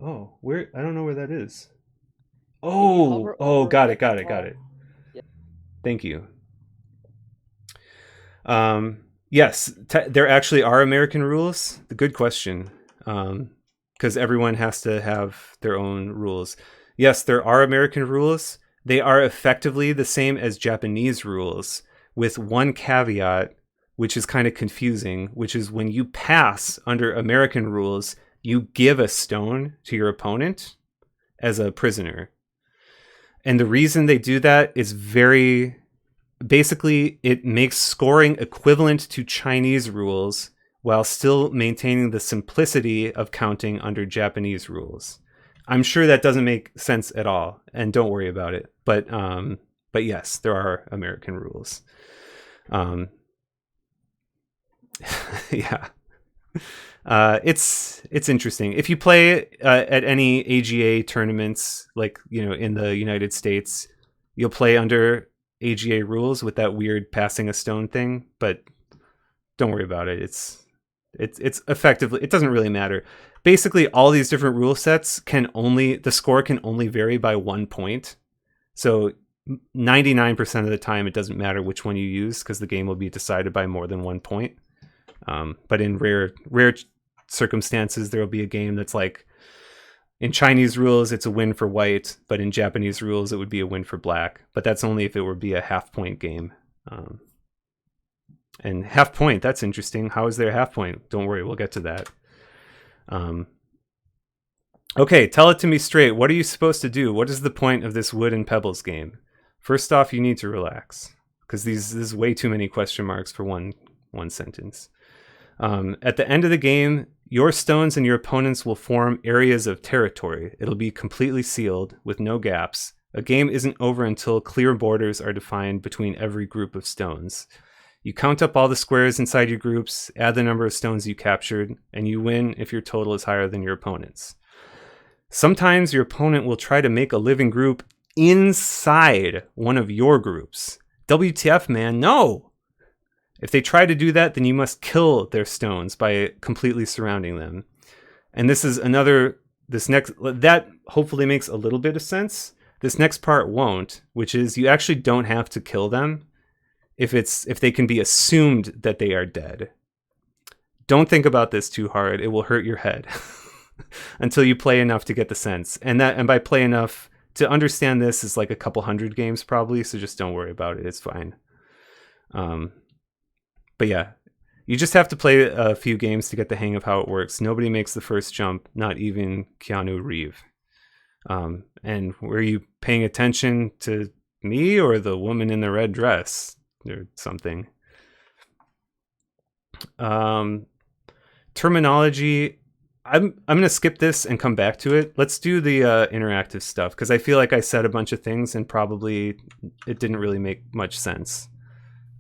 Oh, where? I don't know where that is. you Oh, hover oh, over got the it. guitar- Yeah. Thank you. Yes, there actually are American rules. Good question. Because everyone has to have their own rules. Yes, there are American rules. They are effectively the same as Japanese rules, with one caveat, which is kind of confusing, which is when you pass under American rules, you give a stone to your opponent as a prisoner. And the reason they do that is basically, it makes scoring equivalent to Chinese rules while still maintaining the simplicity of counting under Japanese rules. I'm sure that doesn't make sense at all, and don't worry about it. But yes, there are American rules. Yeah. It's interesting. If you play at any AGA tournaments, like, you know, in the United States, you'll play under AGA rules with that weird passing a stone thing, but don't worry about it. It's effectively, it doesn't really matter. Basically, all these different rule sets the score can only vary by 1 point. So 99% of the time, it doesn't matter which one you use because the game will be decided by more than 1 point. But in rare circumstances, there will be a game that's like, in Chinese rules, it's a win for white, but in Japanese rules, it would be a win for black. But that's only if it would be a half-point game. And half point, that's interesting. How is there a half point? Don't worry, we'll get to that. Okay, tell it to me straight. What are you supposed to do? What is the point of this wood and pebbles game? First off, you need to relax, because this is way too many question marks for one sentence. At the end of the game, your stones and your opponents will form areas of territory. It'll be completely sealed with no gaps. A game isn't over until clear borders are defined between every group of stones. You count up all the squares inside your groups, add the number of stones you captured, and you win if your total is higher than your opponent's. Sometimes your opponent will try to make a living group inside one of your groups. WTF, man, no! If they try to do that, then you must kill their stones by completely surrounding them. And that hopefully makes a little bit of sense. This next part won't, which is you actually don't have to kill them if they can be assumed that they are dead. Don't think about this too hard. It will hurt your head until you play enough to get the sense. And by play enough to understand this is like a couple hundred games probably, so just don't worry about it. It's fine. But yeah, you just have to play a few games to get the hang of how it works. Nobody makes the first jump, not even Keanu Reeves. And were you paying attention to me or the woman in the red dress or something? Terminology. I'm gonna skip this and come back to it. Let's do the interactive stuff because I feel like I said a bunch of things and probably it didn't really make much sense.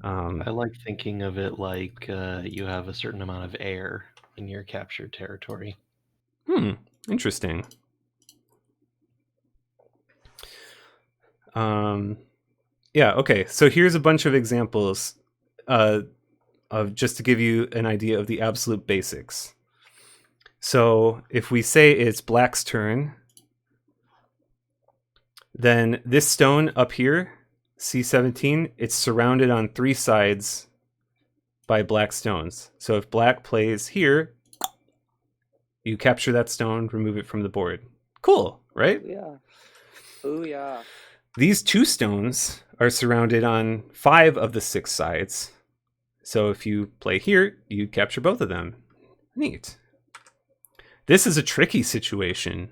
I like thinking of it like you have a certain amount of air in your captured territory. Interesting. Yeah, okay. So here's a bunch of examples of just to give you an idea of the absolute basics. So if we say it's black's turn, then this stone up here, C17, it's surrounded on 3 sides by black stones. So if black plays here, you capture that stone, remove it from the board. Cool, right? Yeah. Oh yeah. These 2 stones are surrounded on 5 of the 6 sides. So if you play here, you capture both of them. Neat. This is a tricky situation.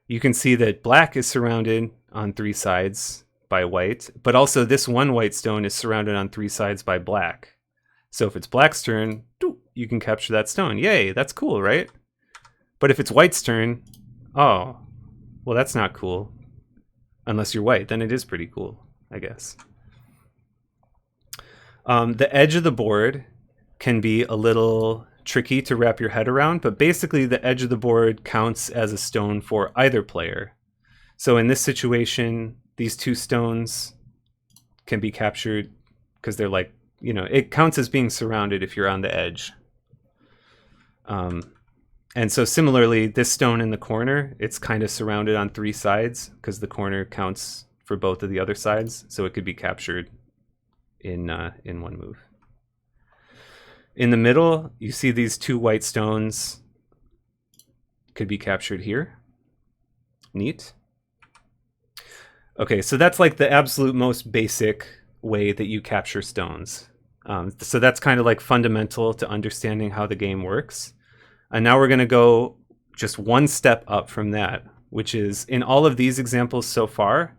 You can see that black is surrounded on 3 sides by white, but also this one white stone is surrounded on 3 sides by black. So if it's black's turn, you can capture that stone. Yay, that's cool, right? But if it's white's turn, oh, well, that's not cool. Unless you're white, then it is pretty cool, I guess. The edge of the board can be a little tricky to wrap your head around, but basically the edge of the board counts as a stone for either player. So in this situation, these 2 stones can be captured because they're like, it counts as being surrounded if you're on the edge. And so similarly, this stone in the corner, it's kind of surrounded on 3 sides because the corner counts for both of the other sides. So it could be captured in one move. In the middle, you see these 2 white stones could be captured here. Neat. Okay, so that's like the absolute most basic way that you capture stones. So that's kind of like fundamental to understanding how the game works. And now we're going to go just one step up from that, which is in all of these examples so far,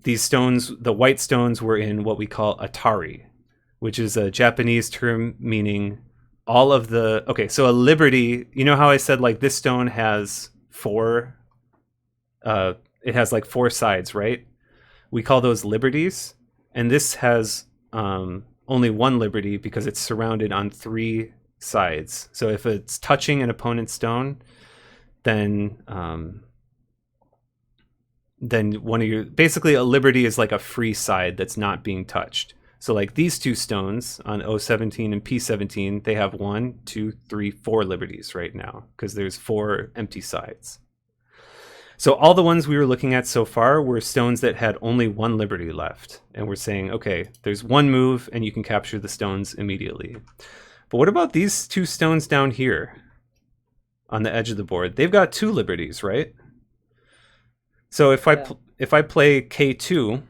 these stones, the white stones, were in what we call Atari, which is a Japanese term meaning all of the... Okay, so a liberty, you know how I said like this stone has 4... it has like 4 sides, right? We call those liberties. And this has only 1 liberty because it's surrounded on 3 sides. So if it's touching an opponent's stone, then one of your... Basically, a liberty is like a free side that's not being touched. So like these 2 stones on O17 and P17, they have 1, 2, 3, 4 liberties right now because there's 4 empty sides. So all the ones we were looking at so far were stones that had only 1 liberty left. And we're saying, okay, there's 1 move and you can capture the stones immediately. But what about these 2 stones down here on the edge of the board? They've got 2 liberties, right? So if I play K2,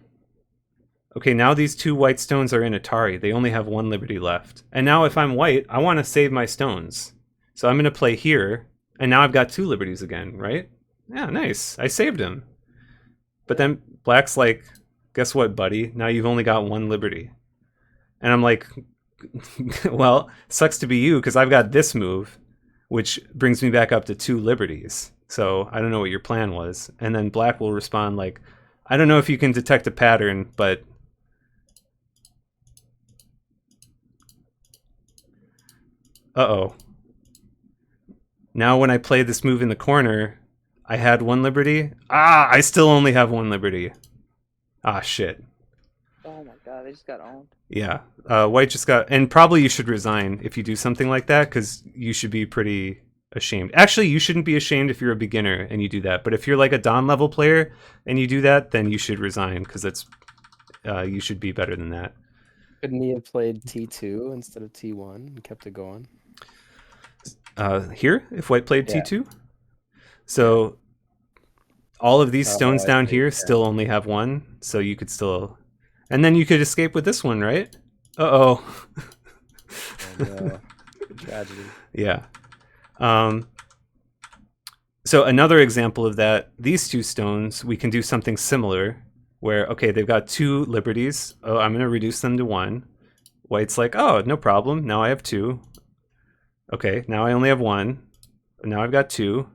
okay, now these 2 white stones are in Atari. They only have 1 liberty left. And now if I'm white, I want to save my stones. So I'm going to play here, and now I've got 2 liberties again, right? Yeah, nice. I saved him. But then black's like, guess what, buddy? Now you've only got 1 liberty. And I'm like, well, sucks to be you because I've got this move, which brings me back up to 2 liberties. So I don't know what your plan was. And then black will respond like, I don't know if you can detect a pattern, but... Uh-oh. Now when I play this move in the corner, I had 1 liberty. I still only have 1 liberty. Shit. Oh my god, they just got owned. Yeah. White just got... And probably you should resign if you do something like that, because you should be pretty ashamed. Actually, you shouldn't be ashamed if you're a beginner and you do that. But if you're like a Don level player and you do that, then you should resign, because that's... you should be better than that. Couldn't he have played T2 instead of T1 and kept it going? Here, if white played T2? So all of these stones down here still only have 1, so you could still... And then you could escape with this one, right? Uh-oh. Oh, no. Tragedy. Yeah. So another example of that, these two stones, we can do something similar where, okay, they've got 2 liberties. Oh, I'm going to reduce them to 1. White's like, oh, no problem. Now I have 2. Okay, now I only have 1. Now I've got 2.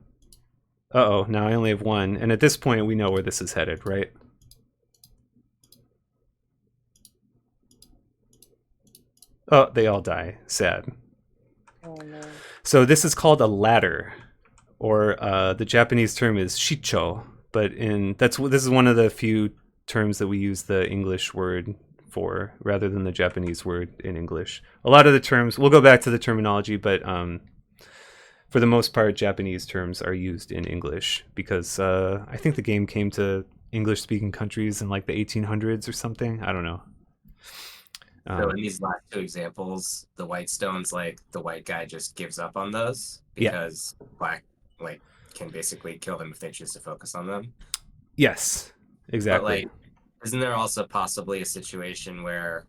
Uh-oh, now I only have 1. And at this point, we know where this is headed, right? Oh, they all die. Sad. Oh no. So this is called a ladder, or the Japanese term is shicho. But this is one of the few terms that we use the English word for rather than the Japanese word in English. A lot of the terms, we'll go back to the terminology, but for the most part, Japanese terms are used in English because I think the game came to English-speaking countries in like the 1800s or something. I don't know. So in these last 2 examples, the white stones, like the white guy just gives up on those because black like can basically kill them if they choose to focus on them. Yes, exactly. But like, isn't there also possibly a situation where,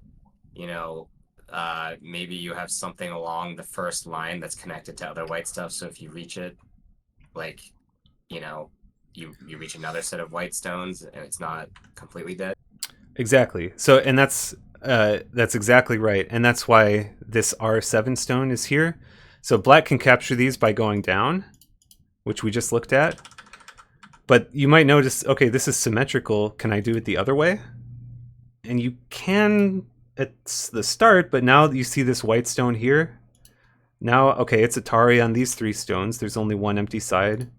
you know, maybe you have something along the first line that's connected to other white stuff. So if you reach it, like, you know, you reach another set of white stones and it's not completely dead. Exactly. So, and that's exactly right, and that's why this R7 stone is here. So black can capture these by going down, which we just looked at. But you might notice, okay, this is symmetrical. Can I do it the other way? And you can at the start, but now you see this white stone here. Now, okay, it's Atari on these 3 stones. There's only 1 empty side.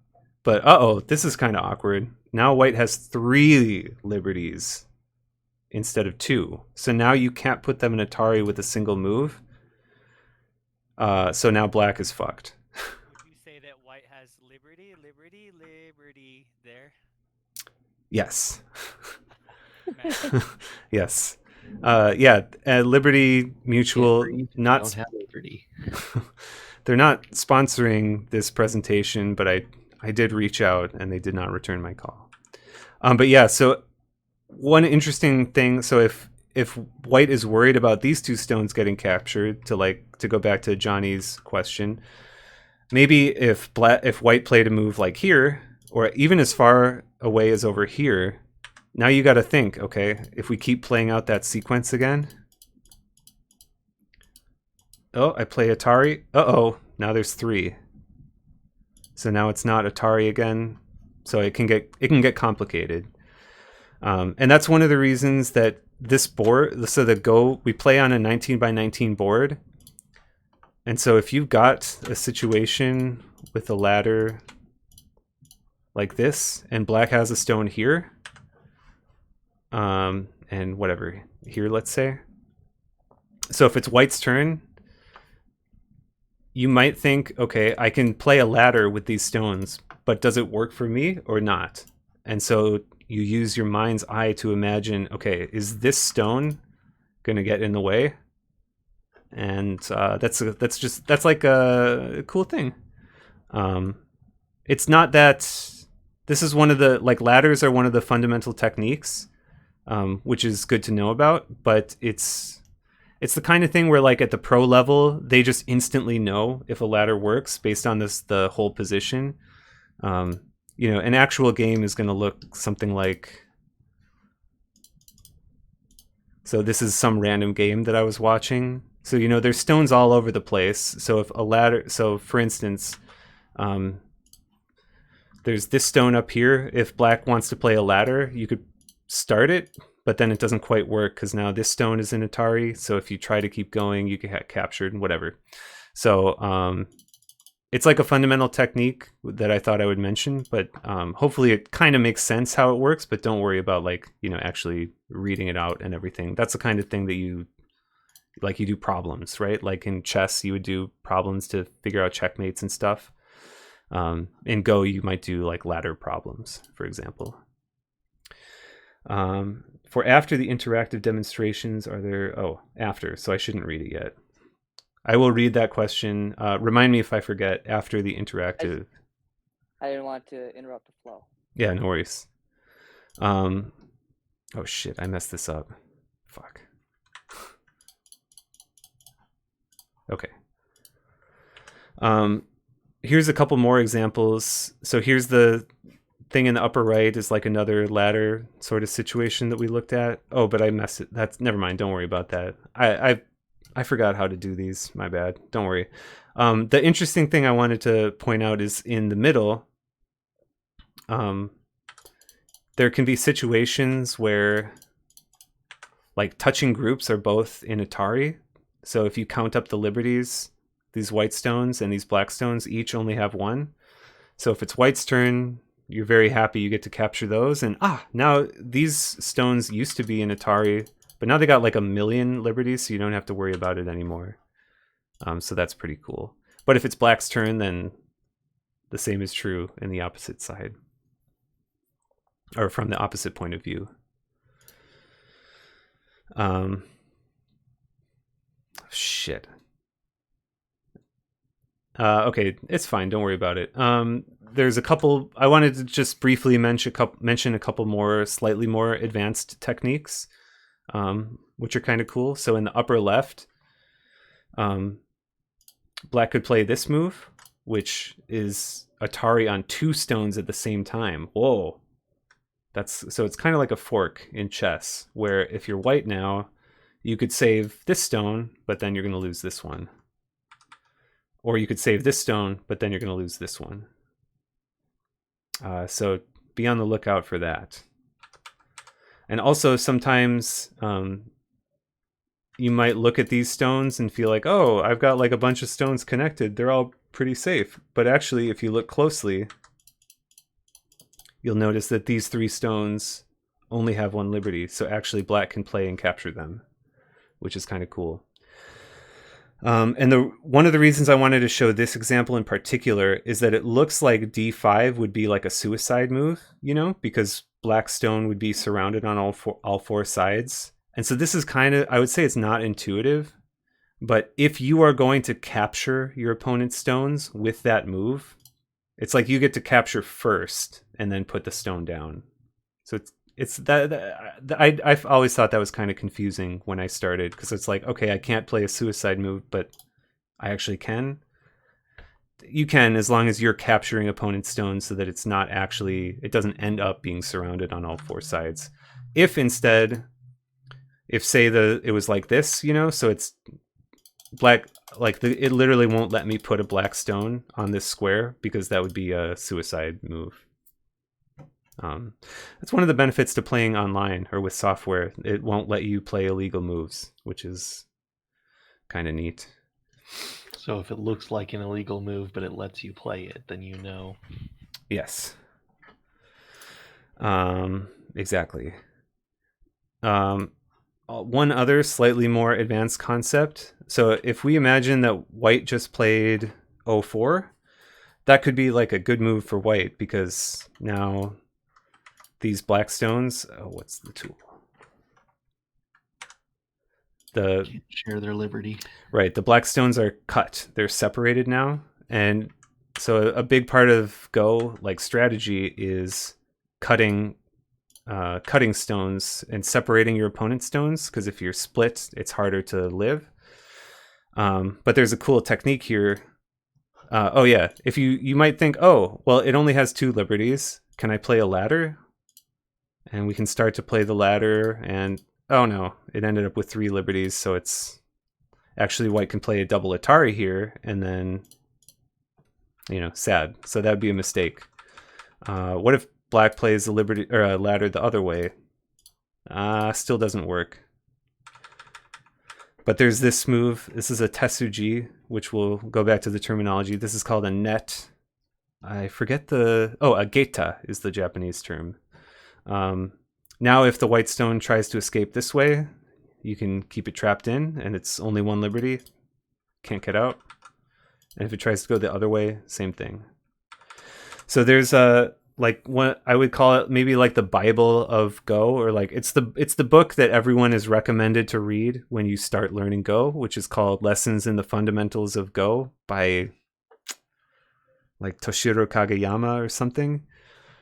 But uh-oh, this is kind of awkward. Now white has 3 liberties instead of 2. So now you can't put them in Atari with a single move. So now black is fucked. Would you say that white has liberty there? Yes. Man, Yes. Yeah, Liberty Mutual, not don't have liberty. they're not sponsoring this presentation, but I did reach out and they did not return my call. But yeah, so one interesting thing, so if white is worried about these 2 stones getting captured, to go back to Johnny's question, maybe if white played a move like here, or even as far away as over here, now you got to think, okay, if we keep playing out that sequence again. Oh, I play Atari. Uh-oh, now there's 3. So now it's not Atari again. So it can get complicated. And that's one of the reasons that this board, so we play on a 19 by 19 board. And so if you've got a situation with a ladder like this, and black has a stone here, and whatever, here, let's say. So if it's white's turn, you might think, okay, I can play a ladder with these stones, but does it work for me or not? And so you use your mind's eye to imagine, okay, is this stone going to get in the way? And that's like a cool thing. It's not that this is one of the, like, ladders are one of the fundamental techniques, which is good to know about, but it's the kind of thing where, like, at the pro level, they just instantly know if a ladder works based on the whole position. An actual game is going to look something like, so this is some random game that I was watching. So, there's stones all over the place. So if a ladder, so for instance, there's this stone up here. If black wants to play a ladder, you could start it, but then it doesn't quite work because now this stone is in Atari. So if you try to keep going, you get captured and whatever. So it's like a fundamental technique that I thought I would mention, but hopefully it kind of makes sense how it works, but don't worry about, like, actually reading it out and everything. That's the kind of thing that you do problems, right? Like in chess, you would do problems to figure out checkmates and stuff. In Go, you might do like ladder problems, for example. For after the interactive demonstrations, are there... Oh, after, so I shouldn't read it yet. I will read that question. Remind me if I forget after the interactive. I didn't want to interrupt the flow. Yeah, no worries. Oh shit, I messed this up. Fuck. Okay. here's a couple more examples. So here's the thing in the upper right is like another ladder sort of situation that we looked at. Oh, but I messed it. That's never mind. Don't worry about that. I forgot how to do these. My bad. Don't worry. The interesting thing I wanted to point out is in the middle. There can be situations where like touching groups are both in Atari. So if you count up the liberties, these white stones and these black stones each only have one. So if it's white's turn, you're very happy you get to capture those. And now these stones used to be in Atari, but now they got like 1 million liberties, so you don't have to worry about it anymore. So that's pretty cool. But if it's black's turn, then the same is true in the opposite side. Or from the opposite point of view. Shit. Okay, it's fine. Don't worry about it. There's a couple. I wanted to just briefly mention a couple more slightly more advanced techniques, which are kind of cool. So in the upper left, black could play this move, which is Atari on 2 stones at the same time. Whoa. So it's kind of like a fork in chess, where if you're white now, you could save this stone, but then you're going to lose this one. Or you could save this stone, but then you're going to lose this one. So be on the lookout for that. And also sometimes you might look at these stones and feel like, oh, I've got like a bunch of stones connected. They're all pretty safe. But actually, if you look closely, you'll notice that these 3 stones only have 1 liberty. So actually black can play and capture them, which is kind of cool. And one of the reasons I wanted to show this example in particular is that it looks like D5 would be like a suicide move, because black stone would be surrounded on all 4 sides. And so this is kind of, I would say it's not intuitive, but if you are going to capture your opponent's stones with that move, it's like you get to capture first and then put the stone down. So it's I've always thought that was kind of confusing when I started, because it's like, okay, I can't play a suicide move, but I actually can. You can, as long as you're capturing opponent's stones so that it doesn't end up being surrounded on all 4 sides. If say it was like this, so it's black, like it literally won't let me put a black stone on this square because that would be a suicide move. That's one of the benefits to playing online or with software. It won't let you play illegal moves, which is kind of neat. So if it looks like an illegal move, but it lets you play it, then you know. Yes. Exactly. One other slightly more advanced concept. So if we imagine that white just played 04, that could be like a good move for white, because now these black stones, what's the tool? Can't share their liberty. Right, the black stones are cut. They're separated now. And so a big part of Go, like strategy, is cutting stones and separating your opponent's stones, because if you're split, it's harder to live. But there's a cool technique here. If you might think, oh, well, it only has 2 liberties. Can I play a ladder? And we can start to play the ladder, and oh no, it ended up with 3 liberties, so it's actually white can play a double Atari here, and then, sad. So that'd be a mistake. What if black plays a liberty or a ladder the other way? Still doesn't work. But there's this move. This is a Tetsuji, which will go back to the terminology. This is called a net. I forget a geta is the Japanese term. Now if the white stone tries to escape this way, you can keep it trapped in, and it's only 1 liberty. Can't get out. And if it tries to go the other way, same thing. So there's what I would call it, maybe like the Bible of Go, or like it's the book that everyone is recommended to read when you start learning Go, which is called Lessons in the Fundamentals of Go by like Toshiro Kageyama or something.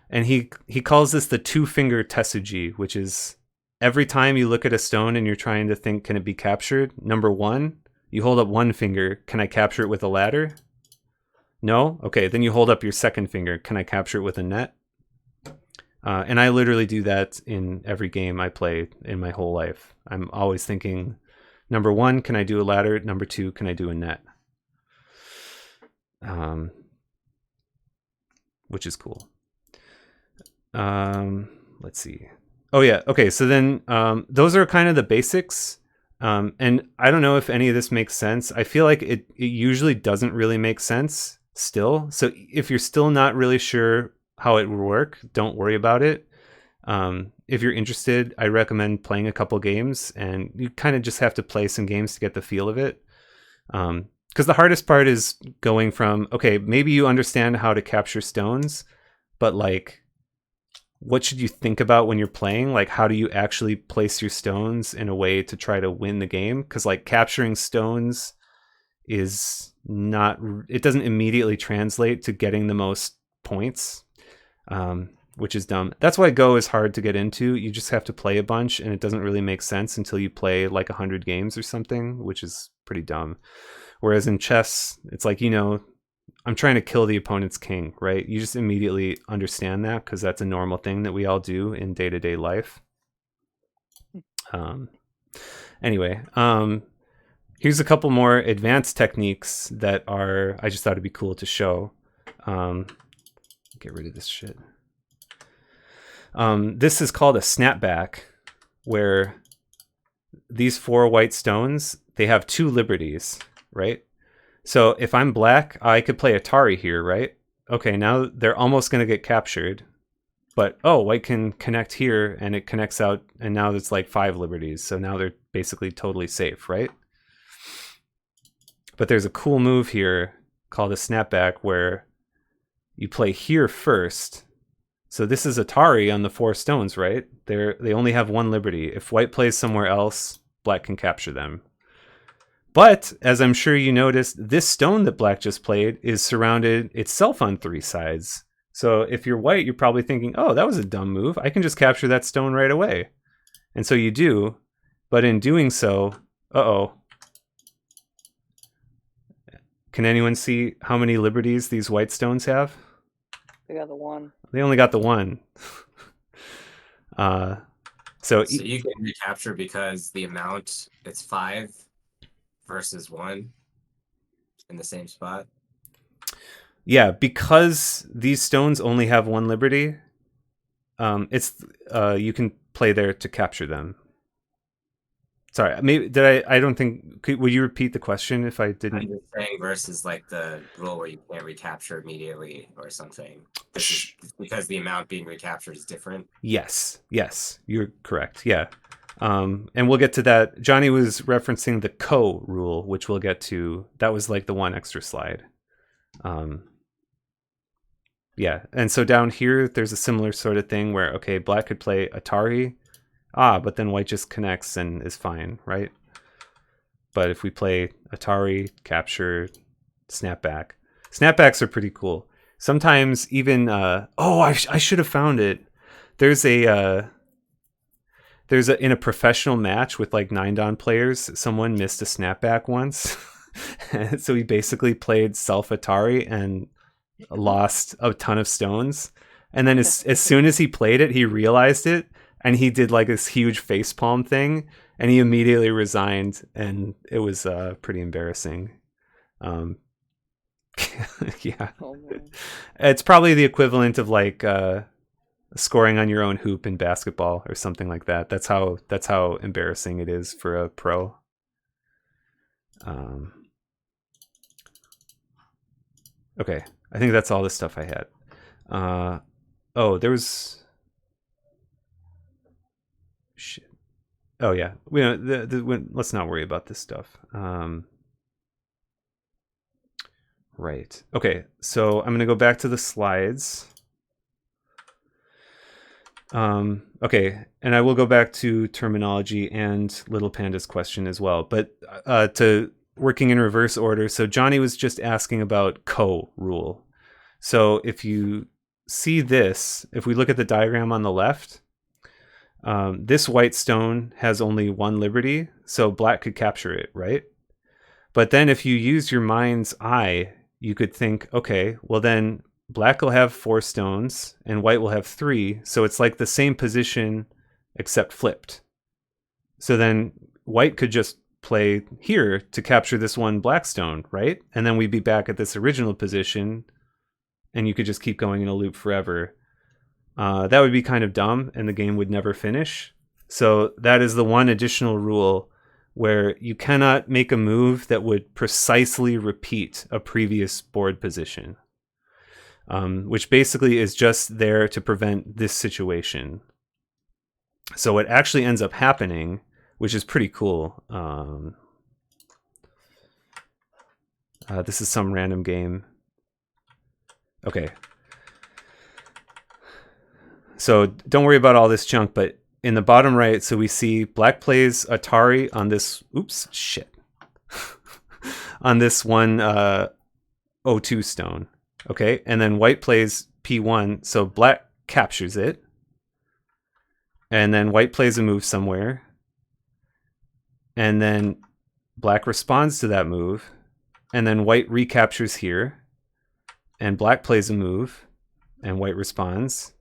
And he calls this the 2-finger Tetsuji, which is every time you look at a stone and you're trying to think, can it be captured? Number 1, you hold up 1 finger. Can I capture it with a ladder? No? Okay, then you hold up your second finger. Can I capture it with a net? And I literally do that in every game I play in my whole life. I'm always thinking, number one, can I do a ladder? Number two, can I do a net? Which is cool. Let's see. Oh yeah. Okay. So then those are kind of the basics. And I don't know if any of this makes sense. I feel like it usually doesn't really make sense still. So if you're still not really sure how it will work, don't worry about it. If you're interested, I recommend playing a couple games, and you kind of just have to play some games to get the feel of it. Because the hardest part is going from, okay, maybe you understand how to capture stones, but like, what should you think about when you're playing? Like, how do you actually place your stones in a way to try to win the game? Because like capturing stones is not, it doesn't immediately translate to getting the most points, which is dumb. That's why Go is hard to get into. You just have to play a bunch, and it doesn't really make sense until you play like 100 games or something, which is pretty dumb. Whereas in chess, it's like, you know, I'm trying to kill the opponent's king, right? You just immediately understand that because that's a normal thing that we all do in day-to-day life. Anyway, here's a couple more advanced techniques that are, I just thought it'd be cool to show. Get rid of this shit. This is called a snapback, where these 4 white stones, they have 2 liberties, right? So if I'm black, I could play Atari here, right? Okay, now they're almost going to get captured. But, oh, white can connect here, and it connects out, and now it's like 5 liberties. So now they're basically totally safe, right? But there's a cool move here called a snapback where you play here first. So this is Atari on the 4 stones, right? They only have 1 liberty. If white plays somewhere else, black can capture them. But, as I'm sure you noticed, this stone that black just played is surrounded itself on 3 sides. So if you're white, you're probably thinking, oh, that was a dumb move. I can just capture that stone right away. And so you do. But in doing so, uh-oh. Can anyone see how many liberties these white stones have? They got the 1. They only got the 1. So you can recapture because the amount, it's 5 versus 1 in the same spot. Yeah, because these stones only have 1 liberty, it's you can play there to capture them. Sorry, maybe did I don't think. Would you repeat the question if I didn't? I'm just saying versus like the rule where you can't recapture immediately or something. This is because the amount being recaptured is different. Yes, you're correct. Yeah, and we'll get to that. Johnny was referencing the co rule, which we'll get to. That was like the 1 extra slide. Yeah, and so down here, there's a similar sort of thing where, okay, black could play Atari, but then white just connects and is fine, right? But if we play Atari, capture, snapback. Snapbacks are pretty cool. Sometimes even, I should have found it. There's in a professional match with like 9-dan players, someone missed a snapback once. So he basically played self Atari and lost a ton of stones. And then as soon as he played it, he realized it, and he did like this huge facepalm thing, and he immediately resigned, and it was pretty embarrassing. Yeah. Oh, It's probably the equivalent of like scoring on your own hoop in basketball or something like that. That's how embarrassing it is for a pro. Okay, I think that's all the stuff I had. There was shit. Oh yeah, let's not worry about this stuff. Right. Okay, so I'm gonna go back to the slides. Okay, and I will go back to terminology and Little Panda's question as well, but to working in reverse order. So Johnny was just asking about co rule. So if you see this, if we look at the diagram on the left, this white stone has only 1 liberty, so black could capture it, right? But then if you use your mind's eye, you could think, okay, well then black will have 4 stones and white will have 3. So it's like the same position except flipped. So then white could just play here to capture this one black stone, right? And then we'd be back at this original position and you could just keep going in a loop forever. That would be kind of dumb and the game would never finish. So that is the one additional rule where you cannot make a move that would precisely repeat a previous board position, which basically is just there to prevent this situation. So what actually ends up happening, which is pretty cool, this is some random game. Okay. So don't worry about all this junk, but in the bottom right, so we see black plays Atari on this, oops, shit. On this one O2 stone, okay? And then white plays P1, so black captures it. And then white plays a move somewhere. And then black responds to that move. And then white recaptures here. And black plays a move. And white responds.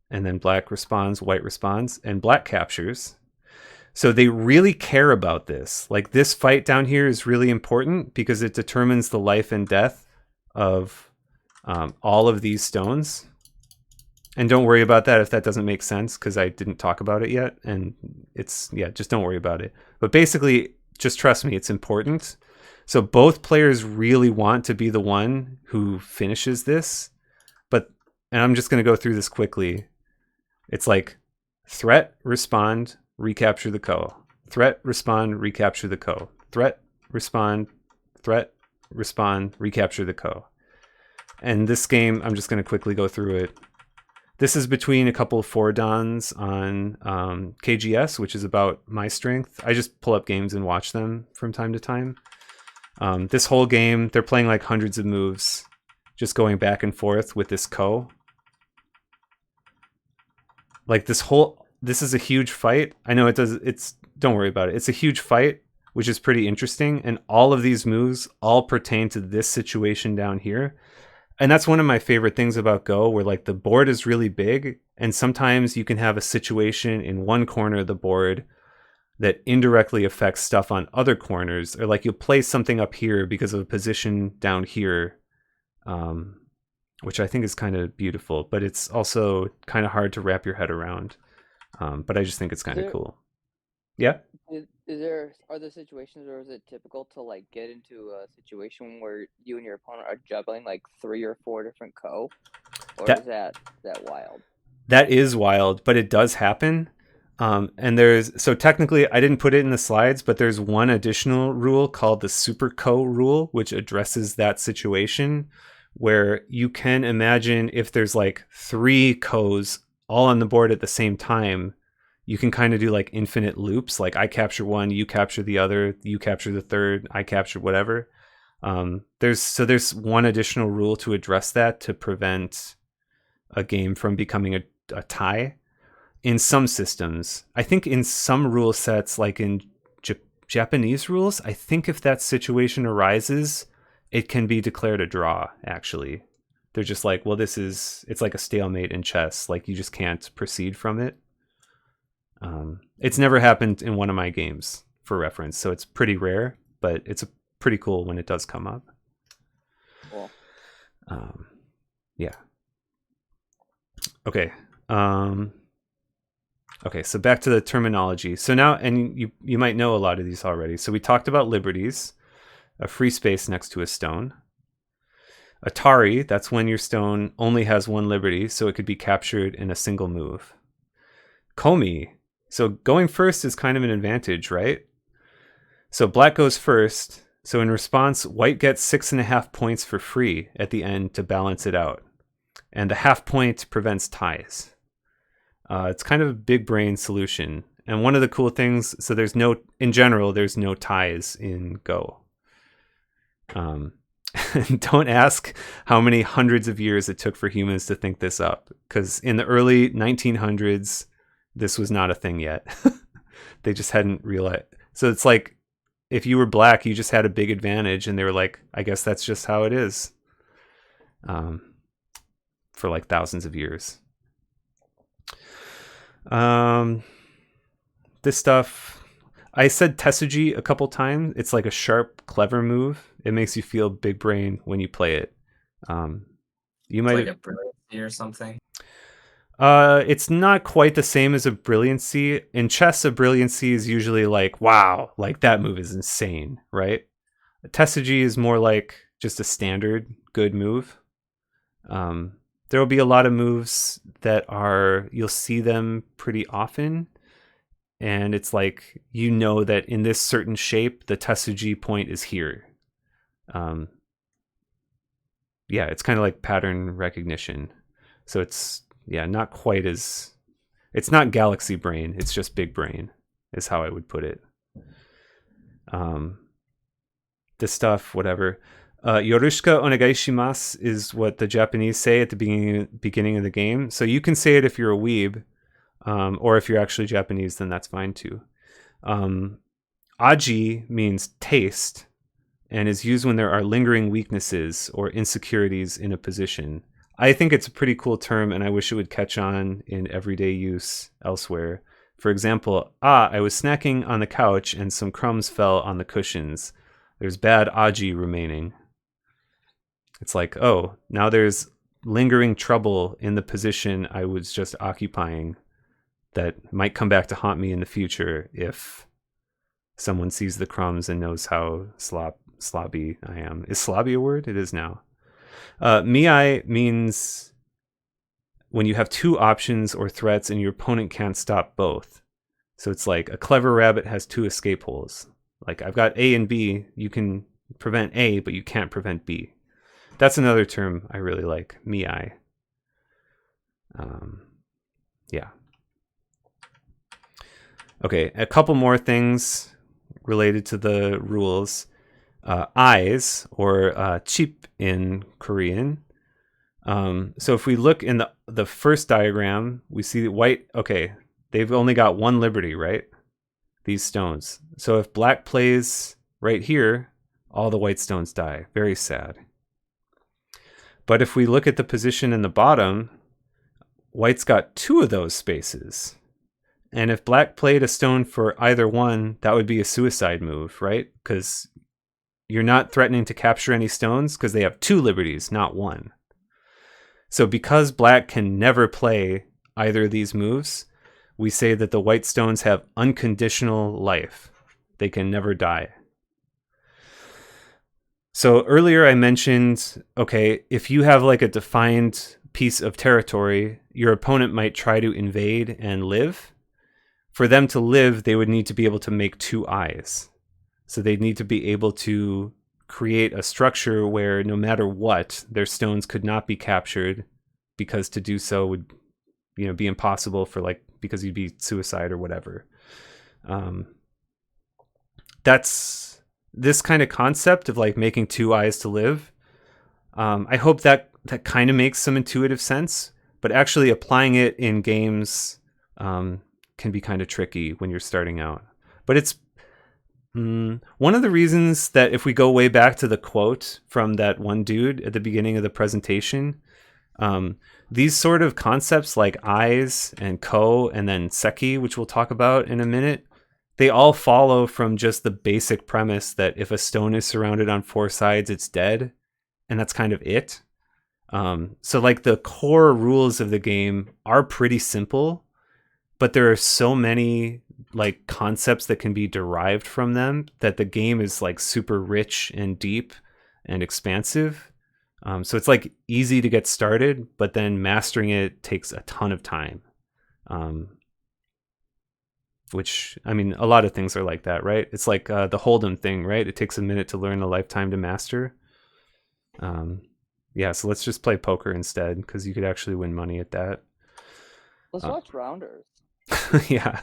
And then black responds, white responds, and black captures. So they really care about this. Like this fight down here is really important because it determines the life and death of all of these stones. And don't worry about that if that doesn't make sense because I didn't talk about it yet. And it's, yeah, just don't worry about it. But basically, just trust me, it's important. So both players really want to be the one who finishes this. But, and I'm just going to go through this quickly. It's like threat, respond, recapture the co. Threat, respond, recapture the co. Threat, respond, recapture the co. And this game, I'm just going to quickly go through it. This is between a couple of 4-dans on KGS, which is about my strength. I just pull up games and watch them from time to time. This whole game, they're playing like hundreds of moves, just going back and forth with this ko. Like this is a huge fight. I know don't worry about it. It's a huge fight, which is pretty interesting. And all of these moves all pertain to this situation down here. And that's one of my favorite things about Go, where like the board is really big. And sometimes you can have a situation in one corner of the board that indirectly affects stuff on other corners. Or like you'll play something up here because of a position down here. Which I think is kind of beautiful, but it's also kind of hard to wrap your head around. But I just think it's kind of cool. Yeah? Are there situations where is it typical to like get into a situation where you and your opponent are juggling like 3 or 4 different ko? Or is that wild? That is wild, but it does happen. And so technically I didn't put it in the slides, but there's one additional rule called the super ko rule, which addresses that situation, where you can imagine if there's like 3 kos all on the board at the same time, you can kind of do like infinite loops. Like I capture one, you capture the other, you capture the third, I capture whatever. There's one additional rule to address that to prevent a game from becoming a tie. In some systems, I think in some rule sets, like in Japanese rules, I think if that situation arises, it can be declared a draw, actually. They're just like, well, it's like a stalemate in chess. Like, you just can't proceed from it. It's never happened in one of my games, for reference, so it's pretty rare, but it's pretty cool when it does come up. Cool. Yeah. Okay. Okay, so back to the terminology. So now, and you might know a lot of these already. So we talked about liberties. A free space next to a stone. Atari, that's when your stone only has 1 liberty, so it could be captured in a single move. Komi, so going first is kind of an advantage, right? So black goes first, so in response, white gets 6.5 points for free at the end to balance it out. And the half point prevents ties. It's kind of a big brain solution. And one of the cool things, so in general, there's no ties in Go. Don't ask how many hundreds of years it took for humans to think this up, because in the early 1900s, this was not a thing yet. They just hadn't realized. So it's like if you were black, you just had a big advantage, and they were like, I guess that's just how it is. For like thousands of years. This stuff, I said Tesuji a couple times. It's like a sharp, clever move. It makes you feel big brain when you play it. You might like a brilliancy or something. It's not quite the same as a brilliancy. In chess, a brilliancy is usually like, wow, like that move is insane, right? A Tesuji is more like just a standard good move. There will be a lot of moves that are, you'll see them pretty often. And it's like, you know that in this certain shape, the Tesuji point is here. Yeah, it's kind of like pattern recognition. So it's, yeah, not quite as, it's not galaxy brain, it's just big brain, is how I would put it. This stuff, whatever. Yorushika onegai shimasu is what the Japanese say at the beginning of the game. So you can say it if you're a weeb, or if you're actually Japanese, then that's fine too. Aji means taste, and is used when there are lingering weaknesses or insecurities in a position. I think it's a pretty cool term, and I wish it would catch on in everyday use elsewhere. For example, I was snacking on the couch and some crumbs fell on the cushions. There's bad aji remaining. It's like, oh, now there's lingering trouble in the position I was just occupying that might come back to haunt me in the future if someone sees the crumbs and knows how slobby I am. Is slobby a word? It is now. Miai means when you have two options or threats and your opponent can't stop both. So it's like a clever rabbit has two escape holes. Like, I've got A and B. You can prevent A, but you can't prevent B. That's another term I really like. Miai. Yeah. Okay, a couple more things related to the rules. Eyes, or chip in Korean. So if we look in the first diagram, we see white. Okay, they've only got one liberty, right? These stones. So if black plays right here, all the white stones die. Very sad. But if we look at the position in the bottom, white's got two of those spaces. And if black played a stone for either one, that would be a suicide move, right? Because you're not threatening to capture any stones because they have two liberties, not one. So because black can never play either of these moves, we say that the white stones have unconditional life. They can never die. So earlier I mentioned, okay, if you have like a defined piece of territory, your opponent might try to invade and live. For them to live, they would need to be able to make two eyes. So they'd need to be able to create a structure where no matter what, their stones could not be captured, because to do so would, be impossible for because you'd be suicide or whatever. That's this kind of concept of making two eyes to live. I hope that kind of makes some intuitive sense, but actually applying it in games can be kind of tricky when you're starting out. But it's one of the reasons that, if we go way back to the quote from that one dude at the beginning of the presentation, these sort of concepts like eyes and ko and then seki, which we'll talk about in a minute, they all follow from just the basic premise that if a stone is surrounded on four sides, it's dead. And that's kind of it. So the core rules of the game are pretty simple, but there are so many concepts that can be derived from them that the game is super rich and deep and expansive. So it's easy to get started, but then mastering it takes a ton of time. Which, I mean, a lot of things are like that, right? It's like the Hold'em thing, right? It takes a minute to learn, a lifetime to master. Yeah, so let's just play poker instead, because you could actually win money at that. Let's watch Rounders. Yeah.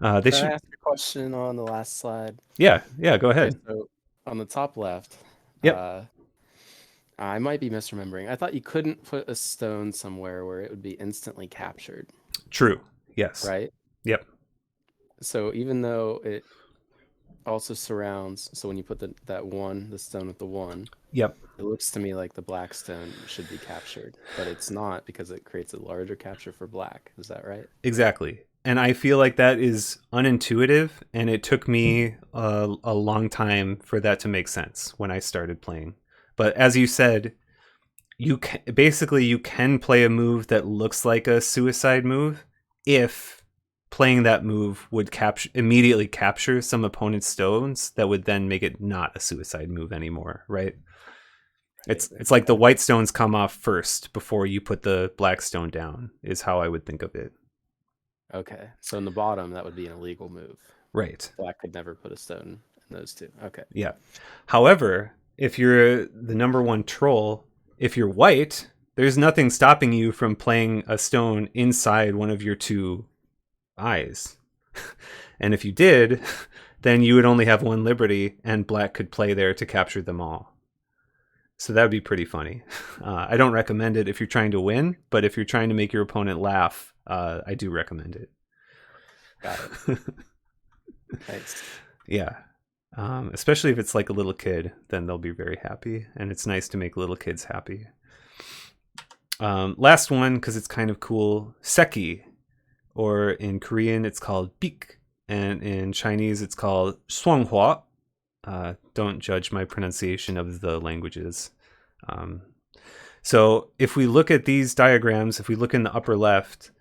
Can I ask a question on the last slide? Yeah, go ahead. Okay, so on the top left, Yep. I might be misremembering. I thought you couldn't put a stone somewhere where it would be instantly captured. True. Yes. Right? Yep. So even though also surrounds. So when you put the stone with the 1, Yep. it looks to me like the black stone should be captured, but it's not because it creates a larger capture for black. Is that right? Exactly. And I feel like that is unintuitive, and it took me a long time for that to make sense when I started playing. But as you said, you can play a move that looks like a suicide move if playing that move would immediately capture some opponent's stones that would then make it not a suicide move anymore, right? It's like the white stones come off first before you put the black stone down, is how I would think of it. Okay. So in the bottom, that would be an illegal move. Right. Black could never put a stone in those two. Okay. Yeah. However, if you're the number 1 troll, if you're white, there's nothing stopping you from playing a stone inside one of your 2 eyes. And if you did, then you would only have 1 liberty, and black could play there to capture them all. So that would be pretty funny. I don't recommend it if you're trying to win, but if you're trying to make your opponent laugh, I do recommend it. Got it. Thanks. Yeah. Especially if it's like a little kid, then they'll be very happy, and it's nice to make little kids happy. Last one, because it's kind of cool, seki, or in Korean it's called bik, and in Chinese it's called suanghua. Don't judge my pronunciation of the languages. So if we look at these diagrams, if we look in the upper left,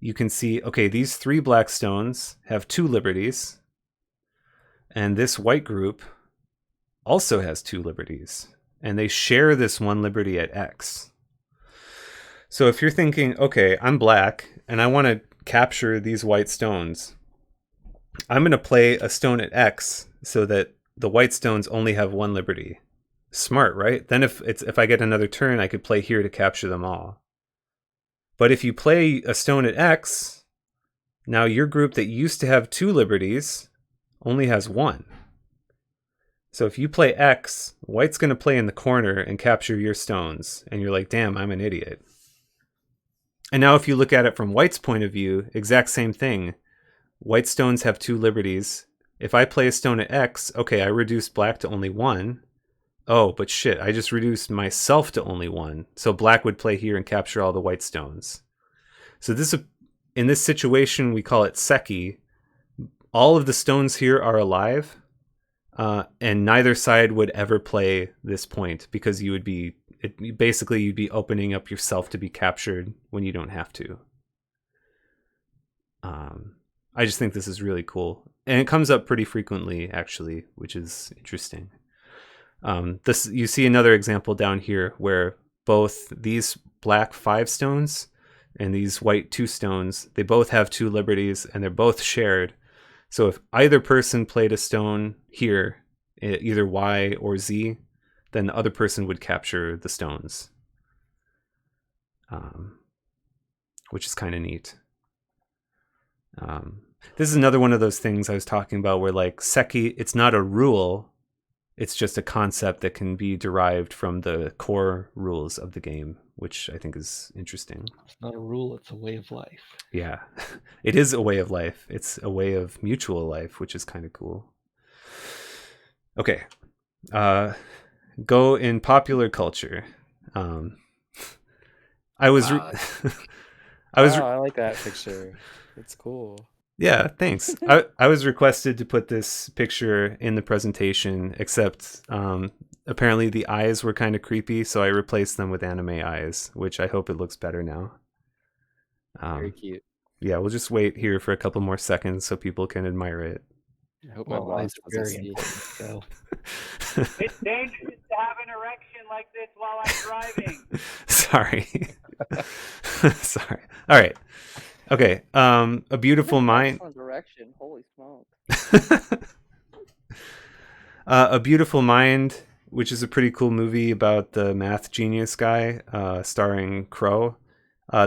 you can see, okay, these 3 black stones have 2 liberties, and this white group also has 2 liberties, and they share this 1 liberty at X. So if you're thinking, okay, I'm black and I want to capture these white stones, I'm going to play a stone at X so that the white stones only have 1 liberty. Smart, right? Then if I get another turn, I could play here to capture them all. But if you play a stone at X, now your group that used to have 2 liberties only has 1. So if you play X, white's going to play in the corner and capture your stones, and you're like, damn, I'm an idiot. And now if you look at it from white's point of view, exact same thing. White stones have 2 liberties. If I play a stone at X, okay, I reduced black to only 1. Oh, but shit, I just reduced myself to only 1. So black would play here and capture all the white stones. So in this situation, we call it seki. All of the stones here are alive, and neither side would ever play this point, because you'd be opening up yourself to be captured when you don't have to. I just think this is really cool, and it comes up pretty frequently, actually, which is interesting. You see another example down here where both these black 5 stones and these white 2 stones, they both have 2 liberties, and they're both shared. So if either person played a stone here, either Y or Z, then the other person would capture the stones, which is kind of neat. This is another one of those things I was talking about where, like, seki, it's not a rule, it's just a concept that can be derived from the core rules of the game, which I think is interesting. It's not a rule, it's a way of life. Yeah, it is a way of life. It's a way of mutual life, which is kind of cool. Okay. Go in popular culture. I like that picture. It's cool. Yeah, thanks. I was requested to put this picture in the presentation, except apparently the eyes were kind of creepy, so I replaced them with anime eyes, which I hope it looks better now. Very cute. Yeah, we'll just wait here for a couple more seconds so people can admire it. I hope my boss doesn't see. So. It's dangerous to have an erection like this while I'm driving. Sorry. Sorry. All right. Okay. A Beautiful Mind. Direction. Holy smoke. A Beautiful Mind, which is a pretty cool movie about the math genius guy, starring Crow.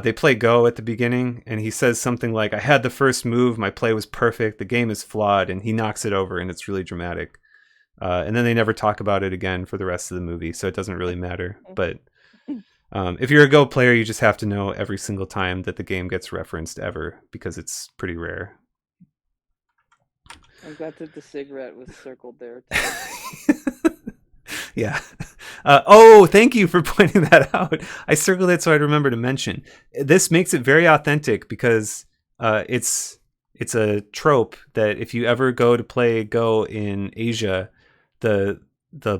They play Go at the beginning, and he says something like, I had the first move, my play was perfect, the game is flawed, and he knocks it over, and it's really dramatic. And then they never talk about it again for the rest of the movie, so it doesn't really matter. But if you're a Go player, you just have to know every single time that the game gets referenced ever, because it's pretty rare. I'm glad that the cigarette was circled there too. Yeah. Oh, thank you for pointing that out. I circled it so I'd remember to mention. This makes it very authentic because it's a trope that if you ever go to play Go in Asia, the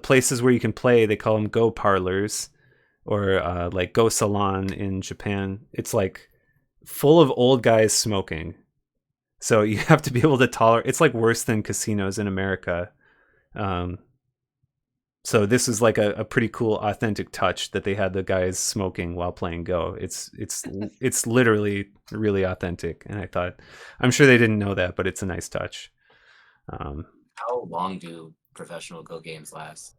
places where you can play, they call them Go parlors, or like Go salon in Japan. It's like full of old guys smoking. So you have to be able to tolerate. It's like worse than casinos in America. Um, so this is like a pretty cool authentic touch that they had the guys smoking while playing Go. It's literally really authentic, and I thought, I'm sure they didn't know that, but it's a nice touch. How long do professional Go games last?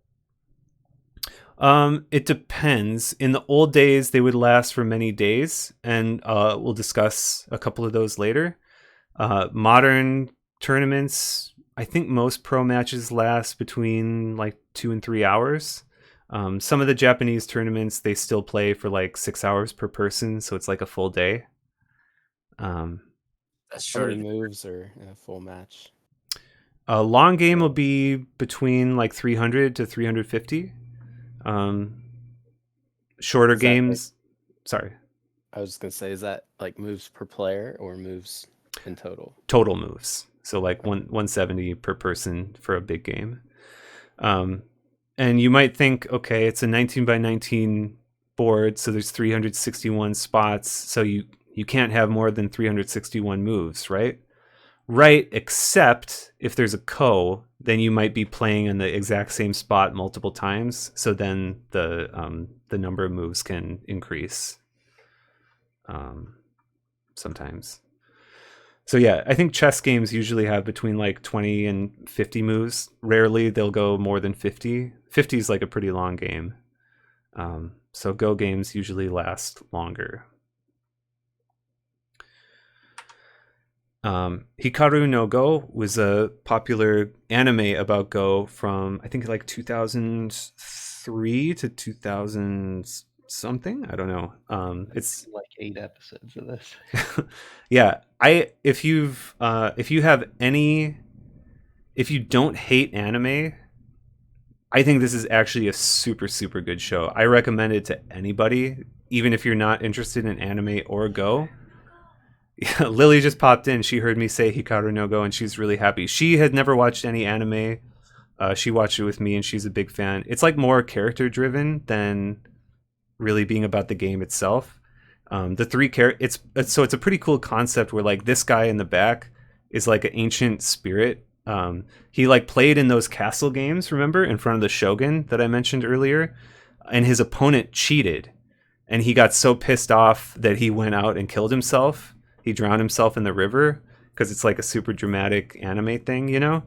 It depends. In the old days, they would last for many days, and we'll discuss a couple of those later. Modern tournaments, I think most pro matches last between like 2 and 3 hours. Some of the Japanese tournaments, they still play for like 6 hours per person, so it's like a full day. That's How short. many moves are in a full match? A long game will be between like 300 to 350. Shorter Is that, like- games, sorry, I was gonna say, is that like moves per player or moves in total? total moves. So like 170 per person for a big game. And you might think, okay, it's a 19 by 19 board, so there's 361 spots, so you can't have more than 361 moves, right? Right, except if there's a ko, then you might be playing in the exact same spot multiple times, so then the number of moves can increase sometimes. So yeah, I think chess games usually have between like 20 and 50 moves. Rarely they'll go more than 50. 50 is like a pretty long game. So Go games usually last longer. Hikaru no Go was a popular anime about Go from I think like 2003 to 2000 something. I don't know. It's like 8 episodes of this. yeah. If you don't hate anime, I think this is actually a super, super good show. I recommend it to anybody, even if you're not interested in anime or Go. Yeah, Lily just popped in. She heard me say Hikaru no Go, and she's really happy. She had never watched any anime. She watched it with me, and she's a big fan. It's like more character driven than really being about the game itself. The three it's a pretty cool concept where like this guy in the back is like an ancient spirit. He like played in those castle games, remember, in front of the shogun that I mentioned earlier, and his opponent cheated, and he got so pissed off that he went out and killed himself. He drowned himself in the river because it's like a super dramatic anime thing, you know?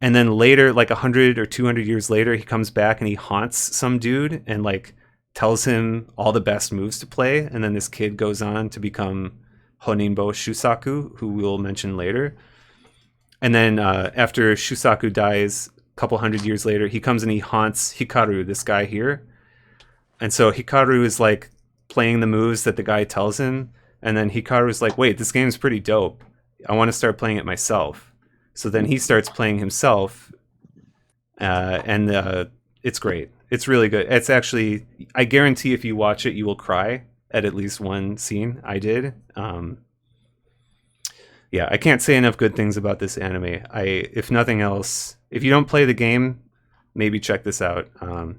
And then later, like 100 or 200 years later, he comes back and he haunts some dude and like tells him all the best moves to play. And then this kid goes on to become Honinbo Shusaku, who we'll mention later. And then after Shusaku dies, a couple hundred years later, he comes and he haunts Hikaru, this guy here. And so Hikaru is like playing the moves that the guy tells him. And then Hikaru's like, wait, this game's pretty dope. I want to start playing it myself. So then he starts playing himself. And it's great. It's really good. It's actually, I guarantee if you watch it, you will cry at least one scene. I did. Yeah, I can't say enough good things about this anime. If nothing else, if you don't play the game, maybe check this out.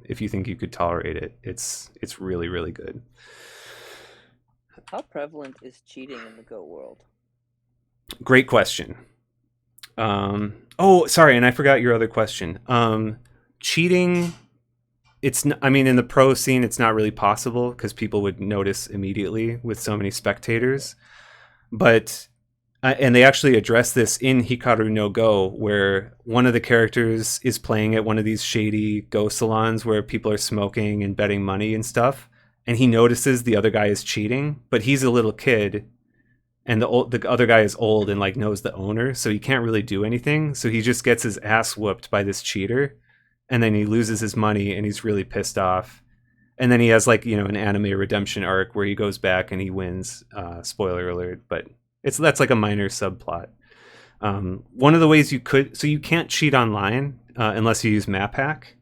If you think you could tolerate it, it's really, really good. How prevalent is cheating in the Go world? Great question. Oh, sorry, and I forgot your other question. Cheating, I mean, in the pro scene, it's not really possible because people would notice immediately with so many spectators. But, and they actually address this in Hikaru no Go, where one of the characters is playing at one of these shady Go salons where people are smoking and betting money and stuff. And he notices the other guy is cheating, but he's a little kid, and the other guy is old and like knows the owner, so he can't really do anything. So he just gets his ass whooped by this cheater, and then he loses his money, and he's really pissed off. And then he has like an anime redemption arc where he goes back and he wins. Spoiler alert, but that's like a minor subplot. One of the ways you could, so you can't cheat online unless you use map hack.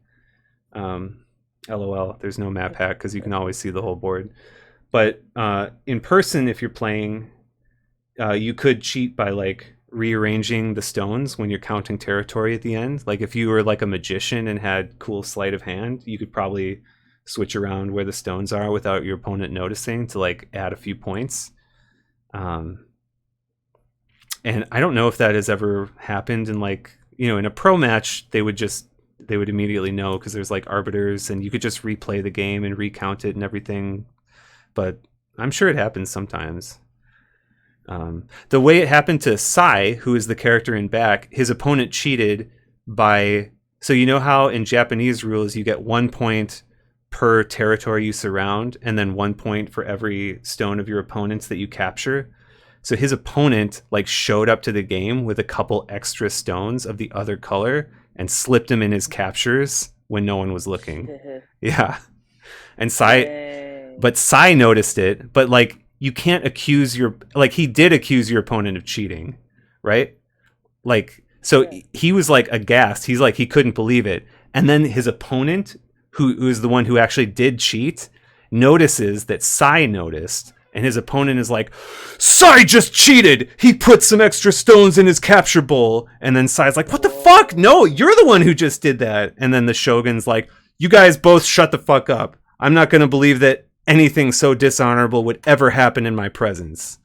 LOL, there's no map hack because you can always see the whole board. But in person, if you're playing, you could cheat by like rearranging the stones when you're counting territory at the end. Like if you were like a magician and had cool sleight of hand, you could probably switch around where the stones are without your opponent noticing to like add a few points. And I don't know if that has ever happened in like, in a pro match, they would immediately know because there's like arbiters and you could just replay the game and recount it and everything. But I'm sure it happens sometimes. The way it happened to Sai, who is the character in back, his opponent cheated by, so you know how in Japanese rules you get 1 point per territory you surround and then 1 point for every stone of your opponent's that you capture. So his opponent like showed up to the game with a couple extra stones of the other color and slipped him in his captures when no one was looking. Yeah. And Sai noticed it, but like you can't accuse he did accuse your opponent of cheating, right? Like, so he was like aghast. He's like, he couldn't believe it. And then his opponent, who is the one who actually did cheat, notices that Sai noticed. And his opponent is like, Sai just cheated! He put some extra stones in his capture bowl. And then Sai's like, what the fuck? No, you're the one who just did that. And then the Shogun's like, you guys both shut the fuck up. I'm not going to believe that anything so dishonorable would ever happen in my presence.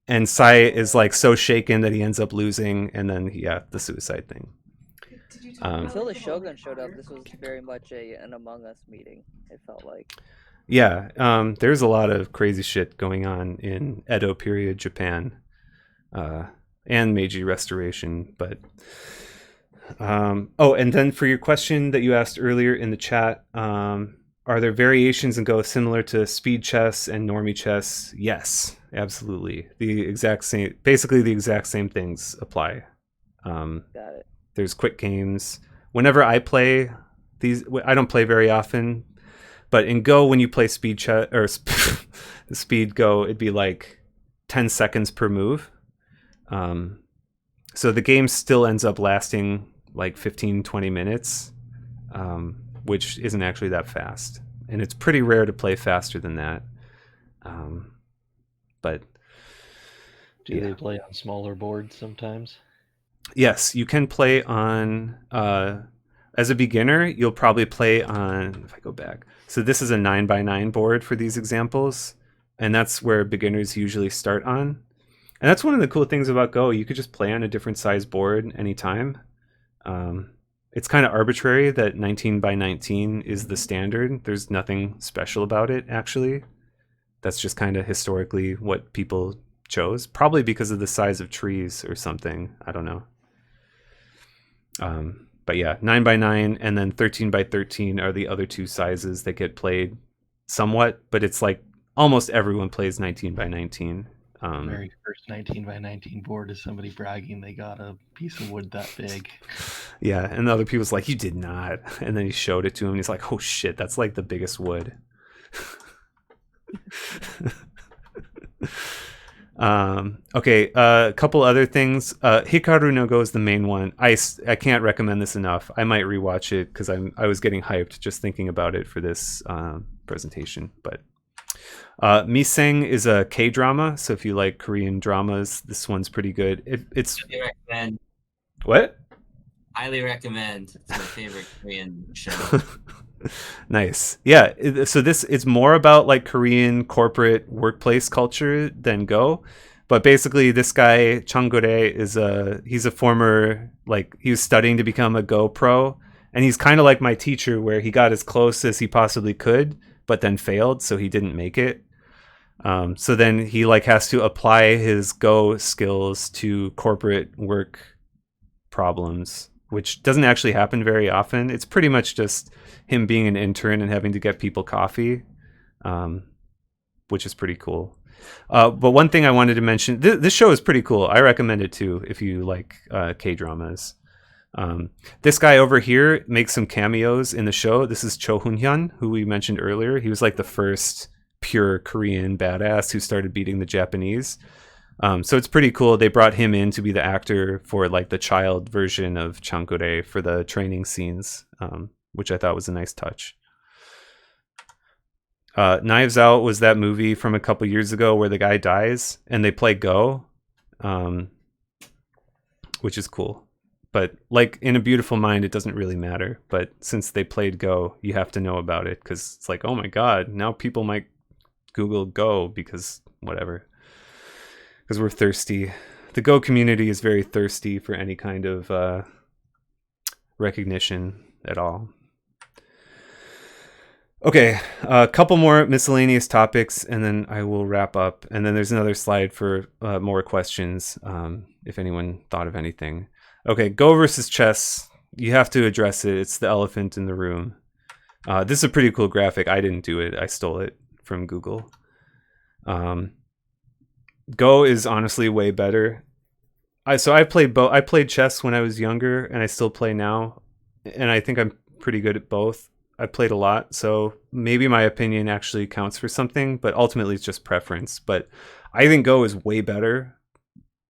And Sai is like so shaken that he ends up losing. And then, the suicide thing. Until the Shogun showed up, this was very much an Among Us meeting, it felt like. Yeah, there's a lot of crazy shit going on in Edo period Japan and Meiji Restoration. But and then for your question that you asked earlier in the chat, are there variations in Go similar to speed chess and normie chess? Yes, absolutely. Basically the exact same things apply. Got it. There's quick games. Whenever I play these, I don't play very often. But in Go, when you play speed chess or speed Go, it'd be like 10 seconds per move. So the game still ends up lasting like 15, 20 minutes, which isn't actually that fast. And it's pretty rare to play faster than that. But do they play on smaller boards sometimes? Yes, you can play on... as a beginner, you'll probably play on... If I go back... So this is a 9x9 board for these examples, and that's where beginners usually start on. And that's one of the cool things about Go. You could just play on a different size board anytime. It's kind of arbitrary that 19x19 is the standard. There's nothing special about it, actually. That's just kind of historically what people chose, probably because of the size of trees or something. I don't know. But yeah, 9x9 and then 13x13 are the other two sizes that get played somewhat, but it's like almost everyone plays 19x19. Very first 19x19 board is somebody bragging they got a piece of wood that big. Yeah, and the other people's like, you did not. And then he showed it to him and he's like, oh shit, that's like the biggest wood. Okay, a couple other things. Hikaru no Go is the main one. I can't recommend this enough. I might rewatch it because I was getting hyped just thinking about it for this presentation. But Miseng is a K-drama, so if you like Korean dramas, this one's pretty good. It's Highly recommend. What? Highly recommend. It's my favorite Korean show. Nice. Yeah, so it's more about like Korean corporate workplace culture than Go. But basically this guy Changore he's a former, like, he was studying to become a Go pro, and he's kind of like my teacher where he got as close as he possibly could but then failed, so he didn't make it. So then he like has to apply his Go skills to corporate work problems, which doesn't actually happen very often. It's pretty much just him being an intern and having to get people coffee, which is pretty cool. But one thing I wanted to mention, this show is pretty cool. I recommend it too if you like K-dramas. This guy over here makes some cameos in the show. This is Cho Hun-hyun, who we mentioned earlier. He was like the first pure Korean badass who started beating the Japanese. So it's pretty cool. They brought him in to be the actor for like the child version of Chankore for the training scenes, which I thought was a nice touch. Knives Out was that movie from a couple years ago where the guy dies and they play Go, which is cool. But like in A Beautiful Mind, it doesn't really matter. But since they played Go, you have to know about it because it's like, oh my God, now people might Google Go because whatever. Because we're thirsty. The Go community is very thirsty for any kind of recognition at all. Okay, a couple more miscellaneous topics, and then I will wrap up. And then there's another slide for more questions, if anyone thought of anything. Okay, Go versus chess. You have to address it. It's the elephant in the room. This is a pretty cool graphic. I didn't do it. I stole it from Google. Go is honestly way better. I played chess when I was younger, and I still play now, and I think I'm pretty good at both. I played a lot, so maybe my opinion actually counts for something, but ultimately it's just preference. But I think Go is way better,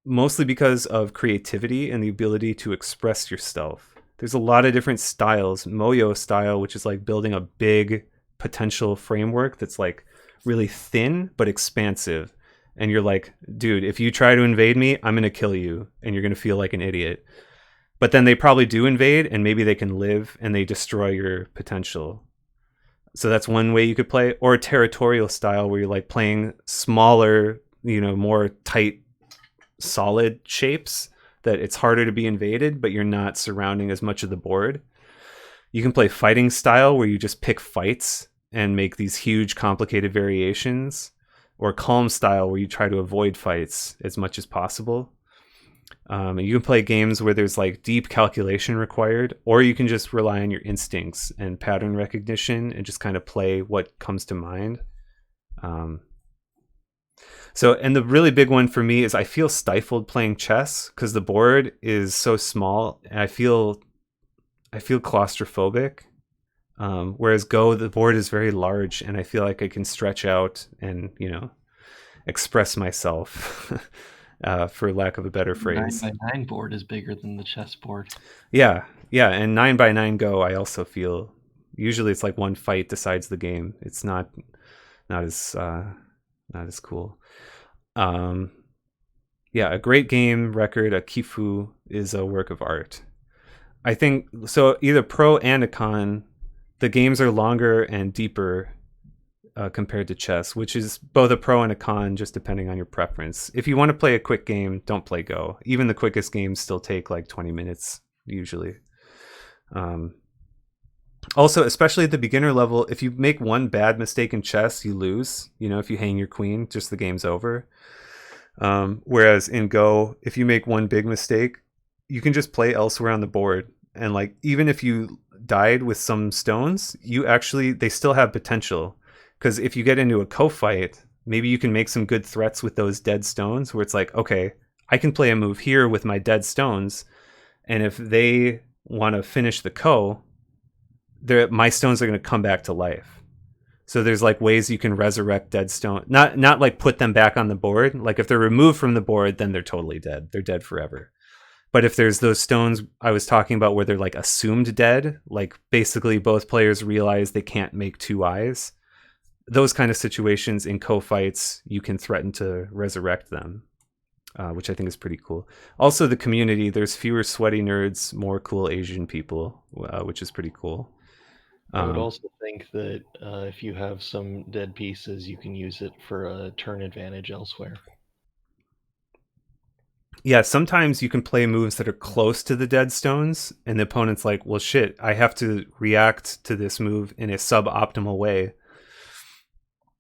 mostly because of creativity and the ability to express yourself. There's a lot of different styles. Moyo style, which is like building a big potential framework that's like really thin but expansive. And you're like, dude, if you try to invade me, I'm going to kill you, and you're going to feel like an idiot. But then they probably do invade, and maybe they can live, and they destroy your potential. So that's one way you could play. Or a territorial style where you're like playing smaller, more tight, solid shapes that it's harder to be invaded, but you're not surrounding as much of the board. You can play fighting style where you just pick fights and make these huge, complicated variations. Or calm style where you try to avoid fights as much as possible. And you can play games where there's like deep calculation required, or you can just rely on your instincts and pattern recognition and just kind of play what comes to mind. And the really big one for me is I feel stifled playing chess because the board is so small, and I feel claustrophobic. Whereas Go, the board is very large, and I feel like I can stretch out and express myself. For lack of a better phrase. 9x9 board is bigger than the chess board. Yeah, and 9x9 Go, I also feel usually it's like one fight decides the game. It's not as cool. A great game record, a Kifu, is a work of art. I think so. Either pro and a con, the games are longer and deeper. Compared to chess, which is both a pro and a con, just depending on your preference. If you want to play a quick game, don't play Go. Even the quickest games still take like 20 minutes, usually. Also, especially at the beginner level, if you make one bad mistake in chess, you lose. If you hang your queen, just the game's over. Whereas in Go, if you make one big mistake, you can just play elsewhere on the board. And like, even if you died with some stones, they still have potential. Because if you get into a co-fight, maybe you can make some good threats with those dead stones where it's like, okay, I can play a move here with my dead stones. And if they want to finish the my stones are going to come back to life. So there's like ways you can resurrect dead stone. Not like put them back on the board. Like if they're removed from the board, then they're totally dead. They're dead forever. But if there's those stones I was talking about where they're like assumed dead, like basically both players realize they can't make two eyes. Those kind of situations in co-fights, you can threaten to resurrect them, which I think is pretty cool. Also, the community, there's fewer sweaty nerds, more cool Asian people, which is pretty cool. I would also think that if you have some dead pieces, you can use it for a turn advantage elsewhere. Yeah, sometimes you can play moves that are close to the dead stones, and the opponent's like, well, shit, I have to react to this move in a suboptimal way.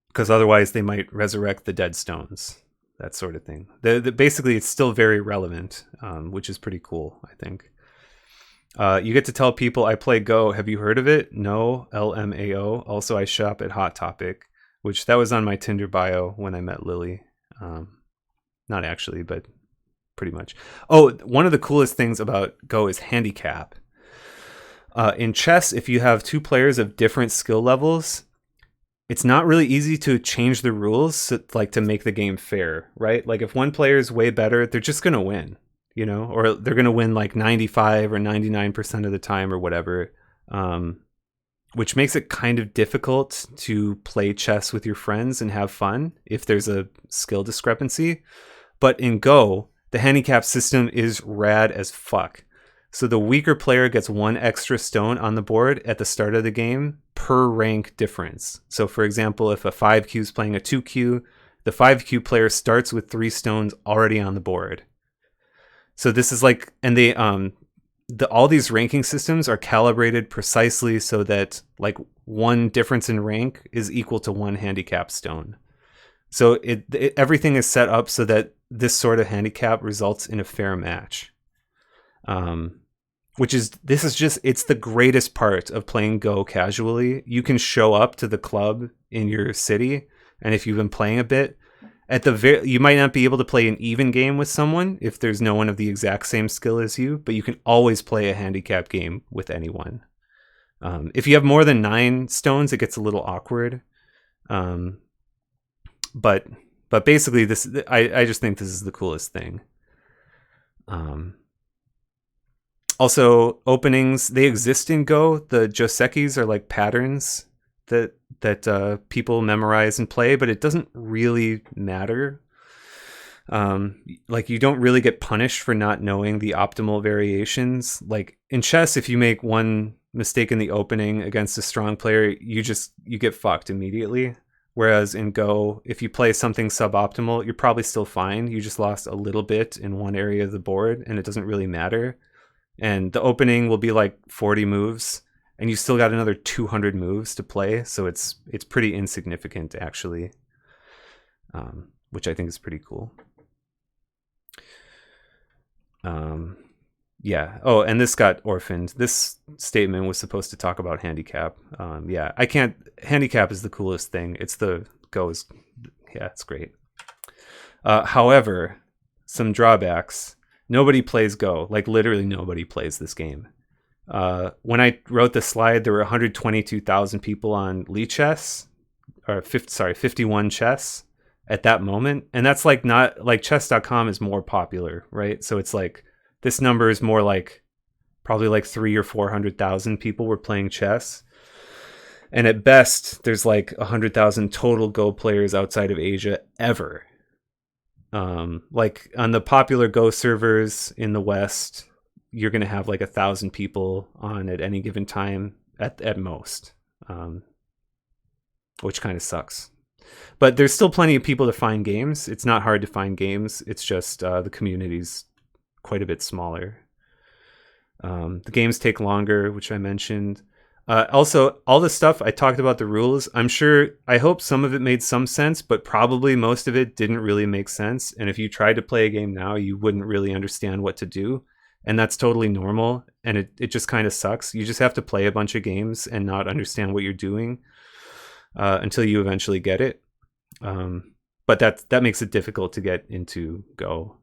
Because otherwise they might resurrect the dead stones, that sort of thing. Basically, it's still very relevant, which is pretty cool, I think. You get to tell people, I play Go. Have you heard of it? No, LMAO. Also, I shop at Hot Topic, which that was on my Tinder bio when I met Lily. Not actually, but pretty much. Oh, one of the coolest things about Go is handicap. In chess, if you have two players of different skill levels, it's not really easy to change the rules to make the game fair, right? Like if one player is way better, they're just gonna win, or they're gonna win like 95 or 99% of the time or whatever, which makes it kind of difficult to play chess with your friends and have fun if there's a skill discrepancy. But in Go, the handicap system is rad as fuck. So the weaker player gets 1 extra stone on the board at the start of the game per rank difference. So for example, if a 5Q is playing a 2Q, the 5Q player starts with 3 stones already on the board. So this is like, and they all these ranking systems are calibrated precisely so that like 1 difference in rank is equal to 1 handicap stone. So everything is set up so that this sort of handicap results in a fair match. It's the greatest part of playing Go casually. You can show up to the club in your city, and if you've been playing a bit, you might not be able to play an even game with someone if there's no one of the exact same skill as you, but you can always play a handicap game with anyone. If you have more than 9 stones, it gets a little awkward. But basically, I just think this is the coolest thing. Also, openings, they exist in Go. The josekis are like patterns that people memorize and play, but it doesn't really matter. Like you don't really get punished for not knowing the optimal variations. Like in chess, if you make one mistake in the opening against a strong player, you get fucked immediately. Whereas in Go, if you play something suboptimal, you're probably still fine. You just lost a little bit in one area of the board, and it doesn't really matter. And the opening will be like 40 moves, and you still got another 200 moves to play. So it's pretty insignificant, actually, which I think is pretty cool. Yeah. Oh, and this got orphaned. This statement was supposed to talk about handicap. Yeah, I can't. Handicap is the coolest thing. It's great. However, some drawbacks. Nobody plays Go. Like literally nobody plays this game. When I wrote this slide, there were 122,000 people on Lichess, or 51 Chess at that moment, and that's like not like chess.com is more popular, right? So it's like this number is more like probably like 300,000 or 400,000 people were playing chess. And at best, there's like 100,000 total Go players outside of Asia ever. Like on the popular Go servers in the West, you're going to have like 1,000 people on at any given time at most, which kind of sucks. But there's still plenty of people to find games. It's not hard to find games. It's just the community's quite a bit smaller. The games take longer, which I mentioned. Also, all the stuff I talked about, the rules, I hope some of it made some sense, but probably most of it didn't really make sense. And if you tried to play a game now, you wouldn't really understand what to do. And that's totally normal. And it just kind of sucks. You just have to play a bunch of games and not understand what you're doing until you eventually get it. But that makes it difficult to get into Go.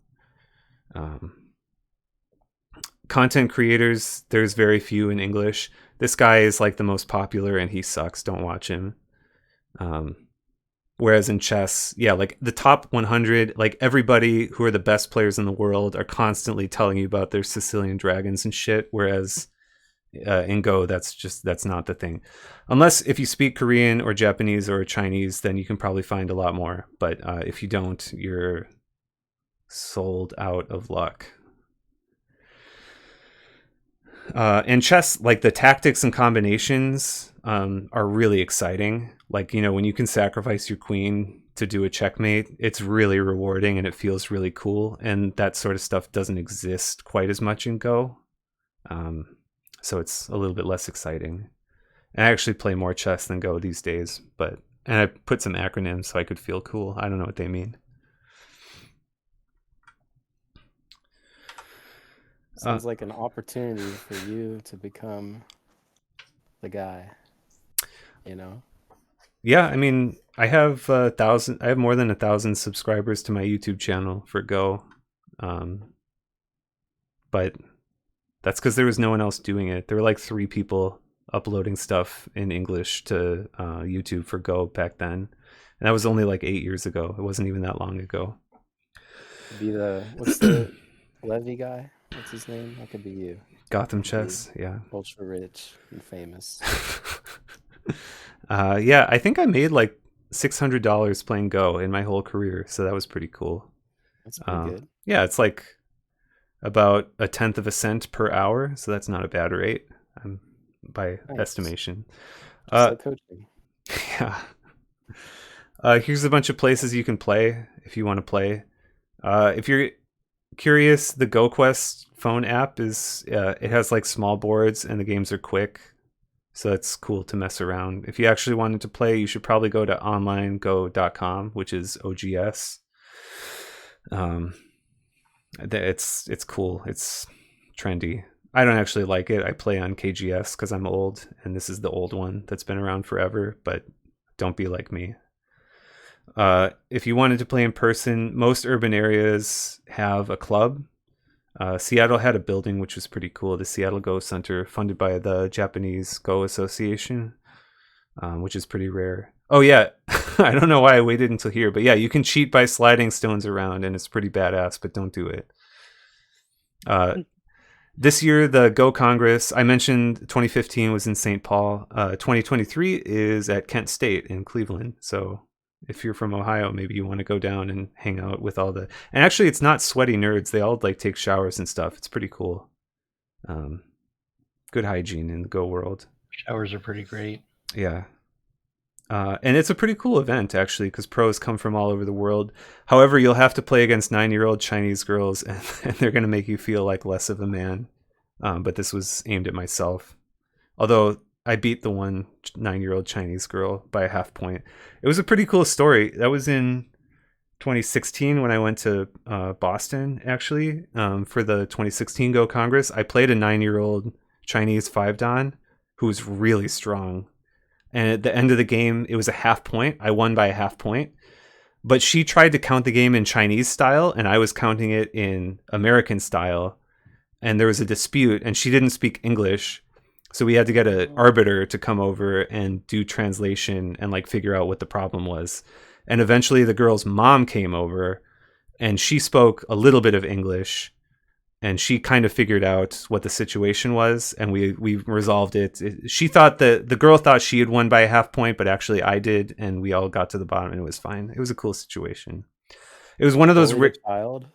Content creators, there's very few in English. This guy is like the most popular and he sucks. Don't watch him. Whereas in chess, yeah, like the top 100, like everybody who are the best players in the world are constantly telling you about their Sicilian dragons and shit. Whereas in Go, that's not the thing. Unless if you speak Korean or Japanese or Chinese, then you can probably find a lot more. But if you don't, you're sold out of luck. And chess, like the tactics and combinations are really exciting. Like, when you can sacrifice your queen to do a checkmate, it's really rewarding and it feels really cool. And that sort of stuff doesn't exist quite as much in Go. So it's a little bit less exciting. And I actually play more chess than Go these days, and I put some acronyms so I could feel cool. I don't know what they mean. Sounds like an opportunity for you to become the guy, Yeah, I mean, I have more than 1,000 subscribers to my YouTube channel for Go. But that's because there was no one else doing it. There were like 3 people uploading stuff in English to YouTube for Go back then, and that was only like 8 years ago. It wasn't even that long ago. Be what's the Levy guy? What's his name? That could be you. Gotham Chess, yeah. Ultra rich and famous. Yeah, I think I made like $600 playing Go in my whole career, so that was pretty cool. That's pretty good. Yeah, it's like about 1/10 of a cent per hour, so that's not a bad rate by estimation. Just like coaching. Yeah. Here's a bunch of places you can play if you want to play. If you're curious, the GoQuest phone app is it has like small boards and the games are quick, so it's cool to mess around. If you actually wanted to play, you should probably go to onlinego.com, which is OGS. It's cool. It's trendy. I don't actually like it. I play on KGS because I'm old, and this is the old one that's been around forever. But don't be like me. If you wanted to play in person, most urban areas have a club. Seattle had a building which was pretty cool, the Seattle Go Center, funded by the Japanese Go Association, which is pretty rare. Oh yeah, I don't know why I waited until here, but yeah, you can cheat by sliding stones around, and it's pretty badass, but don't do it. This year, the Go Congress, I mentioned 2015 was in St. Paul. 2023 is at Kent State in Cleveland, so if you're from Ohio, maybe you want to go down and hang out with all the... And actually, it's not sweaty nerds. They all like take showers and stuff. It's pretty cool. Good hygiene in the Go world. Showers are pretty great. Yeah. And it's a pretty cool event, actually, because pros come from all over the world. However, you'll have to play against 9-year-old Chinese girls, and they're going to make you feel like less of a man. But this was aimed at myself. Although I beat the one 9-year-old Chinese girl by a half point. It was a pretty cool story. That was in 2016 when I went to Boston, actually, for the 2016 Go Congress. I played a 9-year-old Chinese 5-dan who was really strong. And at the end of the game, it was a half point. I won by a half point. But she tried to count the game in Chinese style, and I was counting it in American style. And there was a dispute, and she didn't speak English. So we had to get an arbiter to come over and do translation and like figure out what the problem was. And eventually the girl's mom came over, and she spoke a little bit of English, and she kind of figured out what the situation was, and we resolved it. She thought that the girl thought she had won by a half point, but actually I did, and we all got to the bottom, and it was fine. It was a cool situation. It was one of those... child?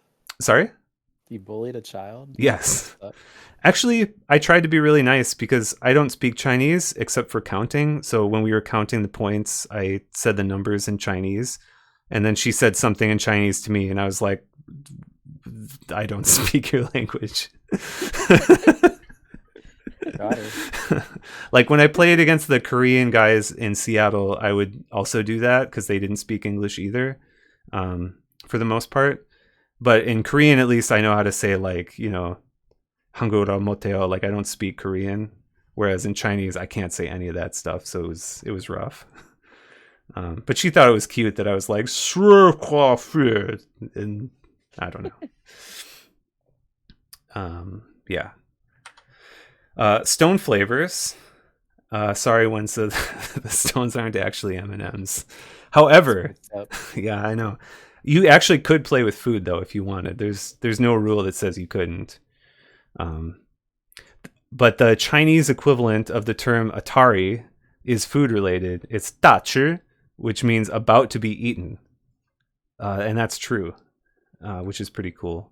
Sorry? You bullied a child? Yes. Actually, I tried to be really nice because I don't speak Chinese except for counting. So when we were counting the points, I said the numbers in Chinese, and then she said something in Chinese to me, and I was like, I don't speak your language. Got it. Like when I played against the Korean guys in Seattle, I would also do that because they didn't speak English either, for the most part. But in Korean, at least, I know how to say, like, you know, Hangura Moteo, like I don't speak Korean. Whereas in Chinese, I can't say any of that stuff. So it was rough. But she thought it was cute that I was like, and I don't know. Yeah. Stone flavors. Sorry, once the stones aren't actually M&Ms. However, yeah, I know. You actually could play with food though if you wanted. There's no rule that says you couldn't. But the Chinese equivalent of the term Atari is food related. It's 大吃, which means about to be eaten. And that's true, which is pretty cool.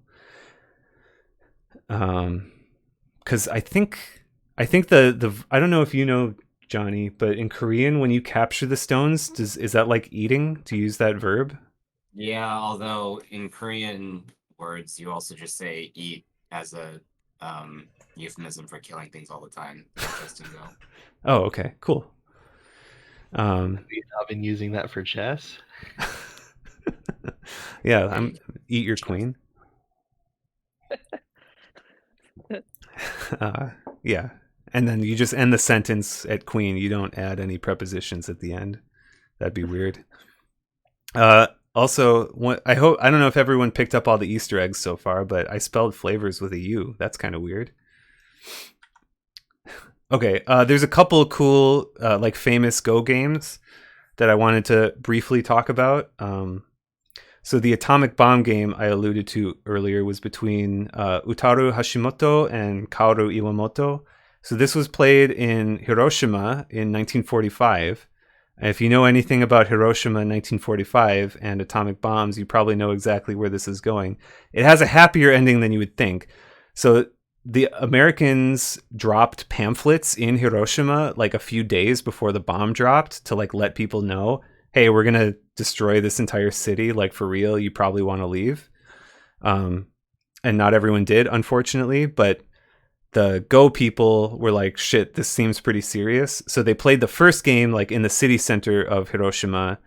Because I think the I don't know if you know, Johnny, but in Korean, when you capture the stones, is that like eating? To use that verb? Yeah, although in Korean words, you also just say eat as a euphemism for killing things all the time. Not just in Go. Oh, okay, cool. Have you not been using that for chess? Yeah, I'm eat your queen. Yeah, and then you just end the sentence at queen. You don't add any prepositions at the end. That'd be weird. Also, I don't know if everyone picked up all the Easter eggs so far, but I spelled flavors with a U. That's kind of weird. Okay, there's a couple of cool, like famous Go games that I wanted to briefly talk about. So the atomic bomb game I alluded to earlier was between Utaru Hashimoto and Kaoru Iwamoto. So this was played in Hiroshima in 1945. And if you know anything about Hiroshima in 1945 and atomic bombs, you probably know exactly where this is going. It has a happier ending than you would think. So the Americans dropped pamphlets in Hiroshima like a few days before the bomb dropped to like let people know, hey, we're going to destroy this entire city, like for real, you probably want to leave. And not everyone did, unfortunately, but the Go people were like, shit, this seems pretty serious. So they played the first game like in the city center of Hiroshima,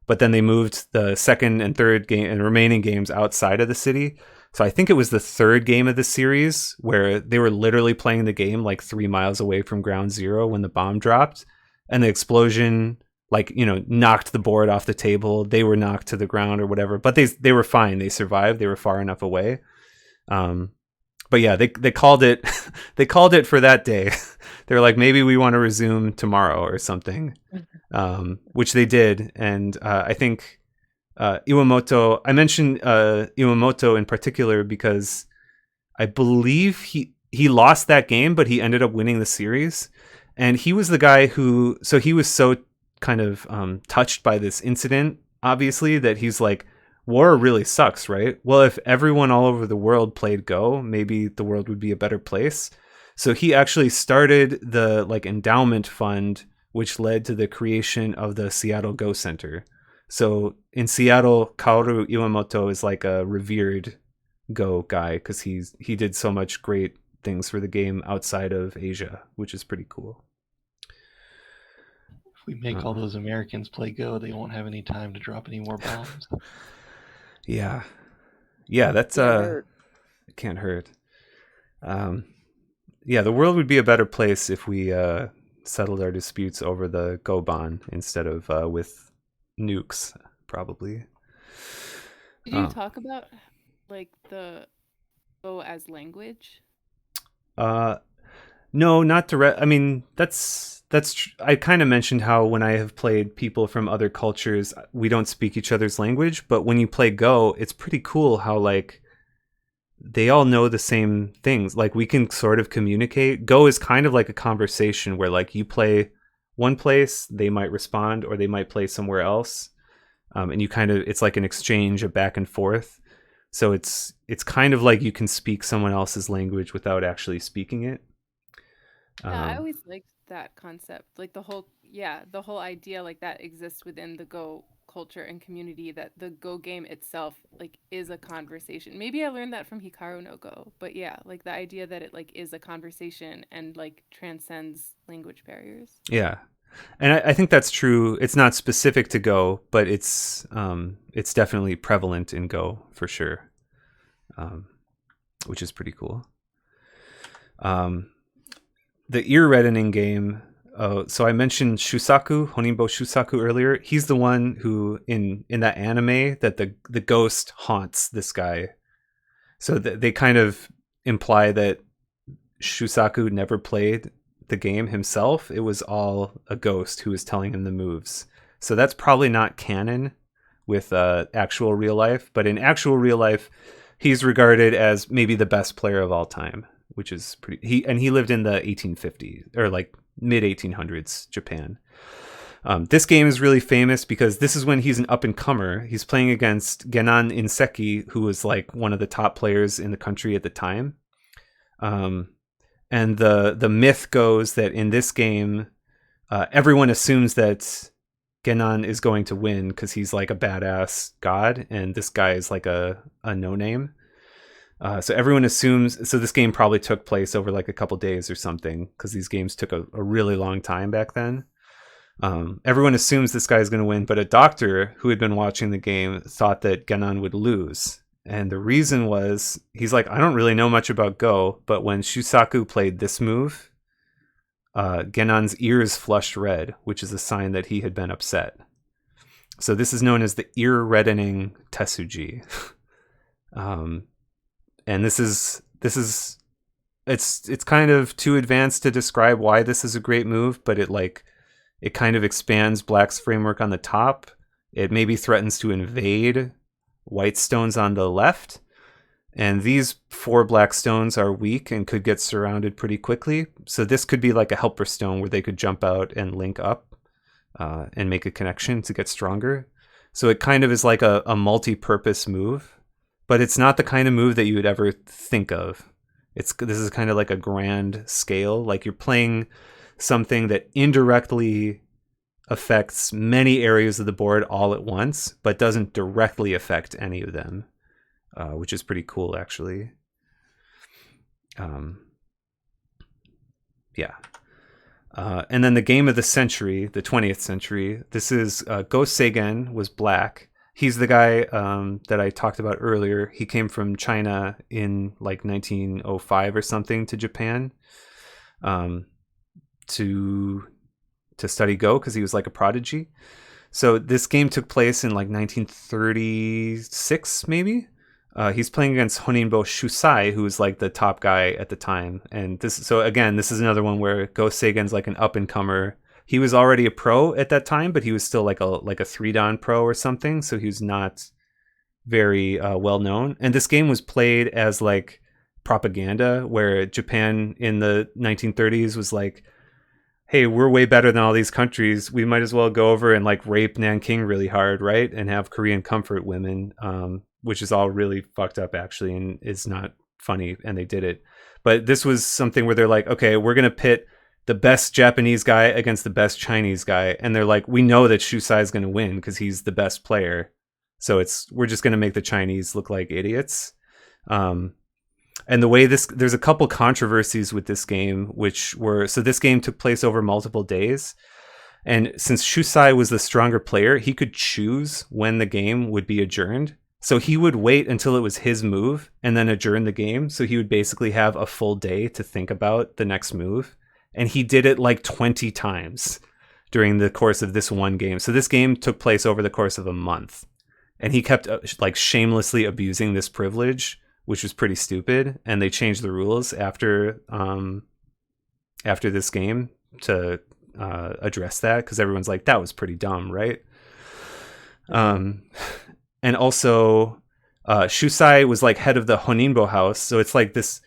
but then they moved the second and third game and remaining games outside of the city. So I think it was the third game of the series where they were literally playing the game like 3 miles away from ground zero when the bomb dropped, and the explosion like, you know, knocked the board off the table. They were knocked to the ground or whatever, but they were fine. They survived. They were far enough away. But yeah, they called it they called it for that day. They're like, maybe we want to resume tomorrow or something, which they did. And I think Iwamoto. I mentioned Iwamoto in particular because I believe he lost that game, but he ended up winning the series. And he was the guy who, so he was so kind of touched by this incident, obviously, that he's like, war really sucks, right? Well, if everyone all over the world played Go, maybe the world would be a better place. So he actually started the like endowment fund, which led to the creation of the Seattle Go Center. So in Seattle, Kaoru Iwamoto is like a revered Go guy because he did so much great things for the game outside of Asia, which is pretty cool. If we make all those Americans play Go, they won't have any time to drop any more bombs. Yeah, that's it can't hurt. Yeah, the world would be a better place if we settled our disputes over the Goban instead of with nukes, probably. Did you talk about like the Go as language? No, not direct. I mean, I kind of mentioned how when I have played people from other cultures, we don't speak each other's language, but when you play Go, it's pretty cool how like they all know the same things. Like we can sort of communicate. Go is kind of like a conversation where like you play one place, they might respond, or they might play somewhere else. And you kind of, it's like an exchange, a back and forth. So it's kind of like you can speak someone else's language without actually speaking it. Yeah, I always liked that concept. Like the whole idea like that exists within the Go culture and community, that the Go game itself like is a conversation. Maybe I learned that from Hikaru no Go, but yeah, like the idea that it like is a conversation and like transcends language barriers. Yeah. And I think that's true. It's not specific to Go, but it's definitely prevalent in Go for sure, which is pretty cool. The ear reddening game. So I mentioned Shusaku, Honinbo Shusaku earlier. He's the one who in that anime that the ghost haunts this guy. So they kind of imply that Shusaku never played the game himself. It was all a ghost who was telling him the moves. So that's probably not canon with actual real life, but in actual real life, he's regarded as maybe the best player of all time, which is pretty. He lived in the 1850s or like mid 1800s Japan. This game is really famous because this is when he's an up and comer. He's playing against Genan Inseki, who was like one of the top players in the country at the time. And the myth goes that in this game, everyone assumes that Genan is going to win because he's like a badass god, and this guy is like a no-name. So everyone assumes. So this game probably took place over like a couple days or something, because these games took a really long time back then. Everyone assumes this guy is going to win, but a doctor who had been watching the game thought that Genan would lose. And the reason was, he's like, I don't really know much about Go, but when Shusaku played this move, Genan's ears flushed red, which is a sign that he had been upset. So this is known as the ear-reddening Tetsuji. And this is it's kind of too advanced to describe why this is a great move, but it kind of expands Black's framework on the top. It maybe threatens to invade White's stones on the left. And these 4 black stones are weak and could get surrounded pretty quickly. So this could be like a helper stone where they could jump out and link up and make a connection to get stronger. So it kind of is like a multi-purpose move, but it's not the kind of move that you would ever think of. This is kind of like a grand scale, like you're playing something that indirectly affects many areas of the board all at once, but doesn't directly affect any of them, which is pretty cool, actually. Yeah. And then the game of the century, the 20th century, this is Go Seigen was Black. He's the guy that I talked about earlier. He came from China in like 1905 or something to Japan to study Go because he was like a prodigy. So this game took place in like 1936, maybe. He's playing against Honinbo Shusai, who was like the top guy at the time. And this is another one where Go Seigen's like an up and comer. He was already a pro at that time, but he was still like a 3-dan pro or something. So he was not very well known. And this game was played as like propaganda, where Japan in the 1930s was like, hey, we're way better than all these countries. We might as well go over and like rape Nanking really hard, right? And have Korean comfort women, which is all really fucked up actually, and is not funny. And they did it. But this was something where they're like, okay, we're going to pit the best Japanese guy against the best Chinese guy. And they're like, we know that Shusai is going to win because he's the best player. So we're just going to make the Chinese look like idiots. And the way there's a couple controversies with this game, so this game took place over multiple days. And since Shusai was the stronger player, he could choose when the game would be adjourned. So he would wait until it was his move and then adjourn the game. So he would basically have a full day to think about the next move. And he did it like 20 times during the course of this one game. So this game took place over the course of a month. And he kept like shamelessly abusing this privilege, which was pretty stupid. And they changed the rules after this game to address that, because everyone's like, that was pretty dumb, right? And also, Shusai was like head of the Honinbo house, so it's like this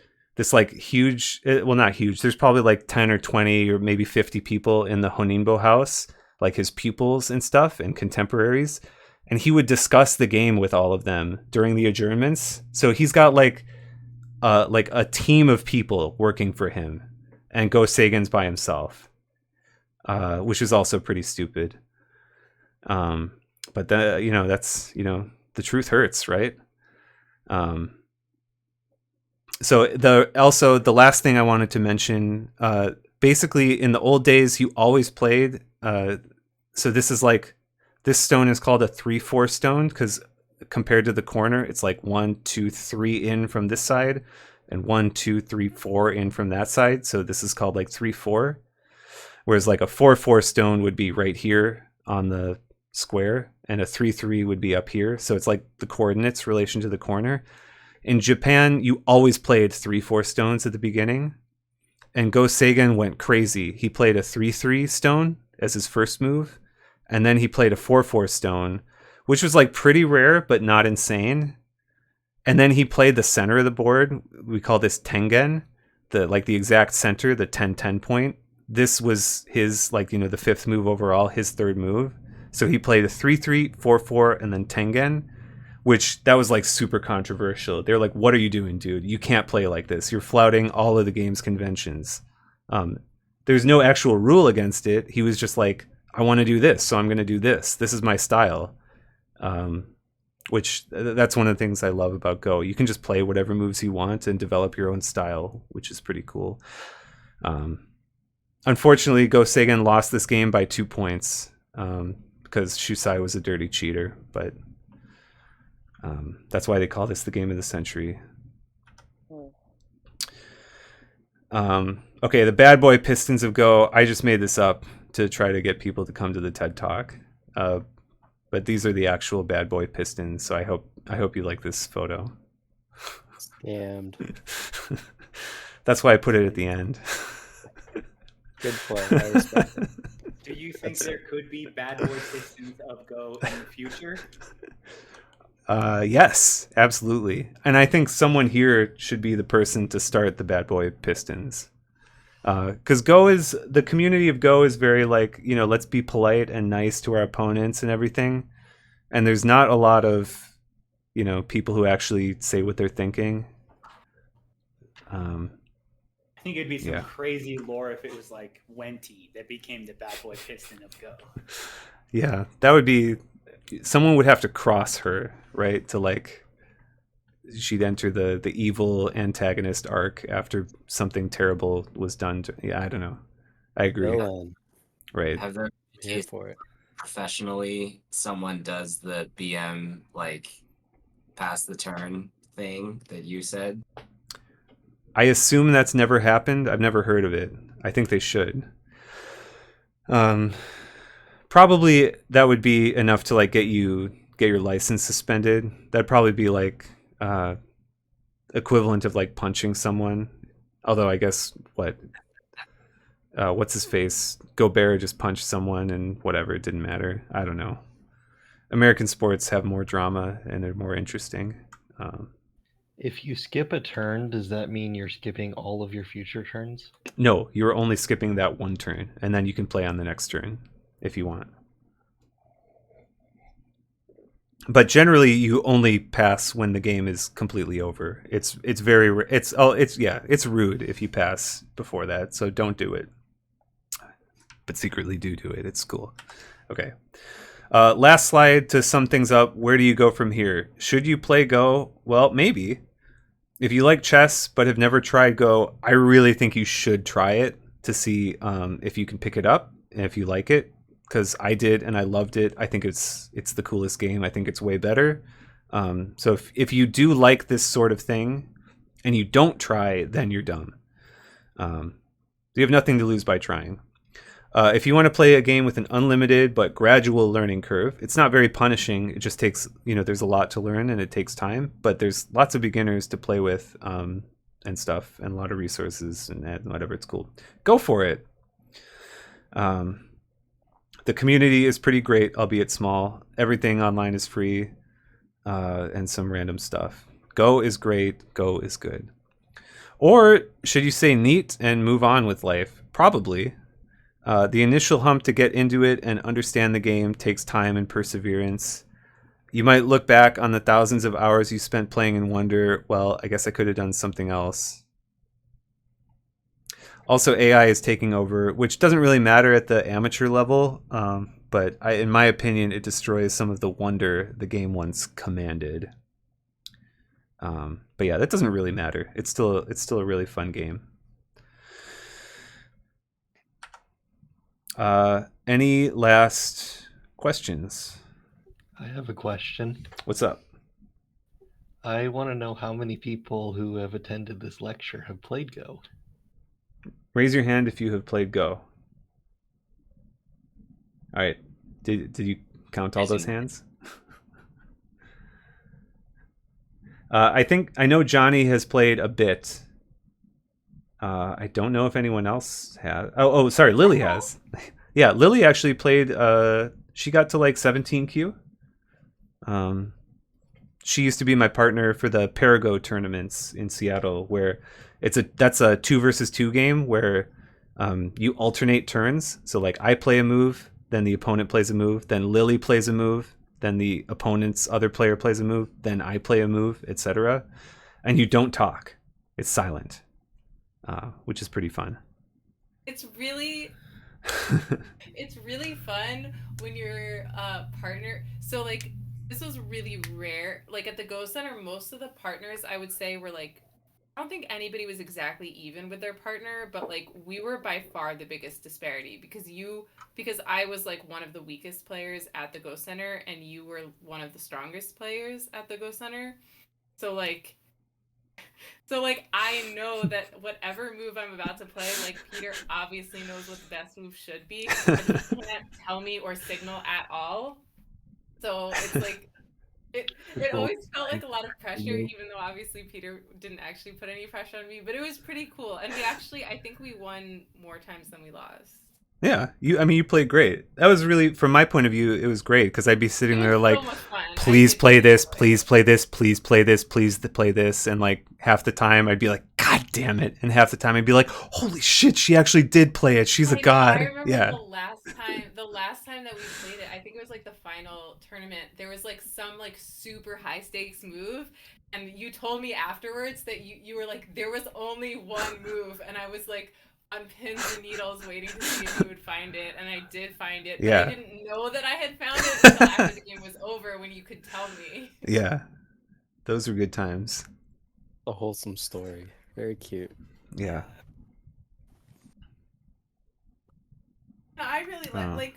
like huge, well, not huge. There's probably like 10 or 20 or maybe 50 people in the Honinbo house, like his pupils and stuff and contemporaries. And he would discuss the game with all of them during the adjournments. So he's got like a team of people working for him, and Go Seigen's by himself, which is also pretty stupid. But that's, the truth hurts, right? So the last thing I wanted to mention, basically in the old days, you always played. So this stone is called a 3-4 stone, because compared to the corner, it's like 1, 2, 3 in from this side, and 1, 2, 3, 4 in from that side. So this is called like 3-4. Whereas like a 4-4 stone would be right here on the square, and a 3-3 would be up here. So it's like the coordinates relation to the corner. In Japan, you always played 3-4 stones at the beginning, and Go Seigen went crazy. He played a 3-3 stone as his first move, and then he played a 4-4 stone, which was like pretty rare but not insane. And then he played the center of the board. We call this tengen, the exact center, the 10-10 point. This was his, the fifth move overall, his third move. So he played a 3-3, 4-4, and then tengen, which that was like super controversial. They're like, what are you doing, dude? You can't play like this. You're flouting all of the game's conventions. There's no actual rule against it. He was just like, I want to do this, so I'm going to do this. This is my style. Which that's one of the things I love about Go. You can just play whatever moves you want and develop your own style, which is pretty cool. Unfortunately, Go Seigen lost this game by 2 points because Shusai was a dirty cheater. But that's why they call this the game of the century. Okay, the bad boy Pistons of Go. I just made this up to try to get people to come to the TED Talk. But these are the actual bad boy Pistons, so I hope you like this photo. Scammed. That's why I put it at the end. Good play. I respect it. Do you think there could be bad boy Pistons of Go in the future? Yes, absolutely. And I think someone here should be the person to start the Bad Boy Pistons. Because the community of Go is very like, let's be polite and nice to our opponents and everything. And there's not a lot of, people who actually say what they're thinking. I think it'd be some crazy lore if it was like Wenti that became the Bad Boy Piston of Go. Yeah, that would be... Someone would have to cross her, right? To like... She'd enter the evil antagonist arc after something terrible was done to... Yeah, I don't know. I agree. Right. Have there Here for it. Professionally, someone does the BM like pass the turn thing that you said? I assume that's never happened. I've never heard of it. I think they should. Probably that would be enough to like get your license suspended. That'd probably be like equivalent of like punching someone. Although I guess what's his face? Gobert just punched someone and whatever, it didn't matter. I don't know. American sports have more drama and they're more interesting. If you skip a turn, does that mean you're skipping all of your future turns? No, you're only skipping that one turn, and then you can play on the next turn if you want. But generally, you only pass when the game is completely over. It's rude if you pass before that, so don't do it. But secretly do it. It's cool. Okay. Last slide to sum things up. Where do you go from here? Should you play Go? Well, maybe. If you like chess but have never tried Go, I really think you should try it to see if you can pick it up and if you like it. Because I did and I loved it. I think it's the coolest game. I think it's way better. So if you do like this sort of thing and you don't try, then you're dumb. You have nothing to lose by trying. If you want to play a game with an unlimited but gradual learning curve, it's not very punishing. It just takes, there's a lot to learn and it takes time, but there's lots of beginners to play with and stuff and a lot of resources and whatever. It's cool. Go for it. The community is pretty great, albeit small. Everything online is free and some random stuff. Go is great. Go is good. Or should you say neat and move on with life? Probably. The initial hump to get into it and understand the game takes time and perseverance. You might look back on the thousands of hours you spent playing and wonder, well, I guess I could have done something else. Also, AI is taking over, which doesn't really matter at the amateur level, but in my opinion, it destroys some of the wonder the game once commanded. But yeah, that doesn't really matter. It's still a really fun game. Any last questions? I have a question. What's up? I want to know how many people who have attended this lecture have played Go. Raise your hand if you have played Go. All right. Did you count all those hands? I know Johnny has played a bit. I don't know if anyone else has. Oh, sorry, Lily has. Yeah, Lily actually played. She got to like 17Q. She used to be my partner for the Parago tournaments in Seattle, where that's a 2 versus 2 game where you alternate turns. So like I play a move, then the opponent plays a move, then Lily plays a move, then the opponent's other player plays a move, then I play a move, etc. And you don't talk. It's silent. Which is pretty fun. It's really fun when your partner. So like this was really rare. Like at the Go Center, most of the partners I would say were like, I don't think anybody was exactly even with their partner, but like we were by far the biggest disparity because I was like one of the weakest players at the Go Center and you were one of the strongest players at the Go Center. So I know that whatever move I'm about to play, like Peter obviously knows what the best move should be, but he can't tell me or signal at all. So it's like It always felt like a lot of pressure, even though obviously Peter didn't actually put any pressure on me, but it was pretty cool. And I think we won more times than we lost. Yeah, you played great. That was really, from my point of view, it was great because I'd be sitting there like, so much fun. please play this, please play this, please play this, please play this, and like half the time I'd be like, God damn it, and half the time I'd be like, holy shit, she actually did play it. She's a god. I remember Yeah. the last time that we played it, I think it was like the final tournament. There was like some like super high stakes move, and you told me afterwards that you were like, there was only one move, and I was like on pins and needles waiting to see if you would find it, and I did find it, but I didn't know that I had found it until after the game was over when you could tell me. Yeah, those were good times. A wholesome story. Very cute. Yeah. I really like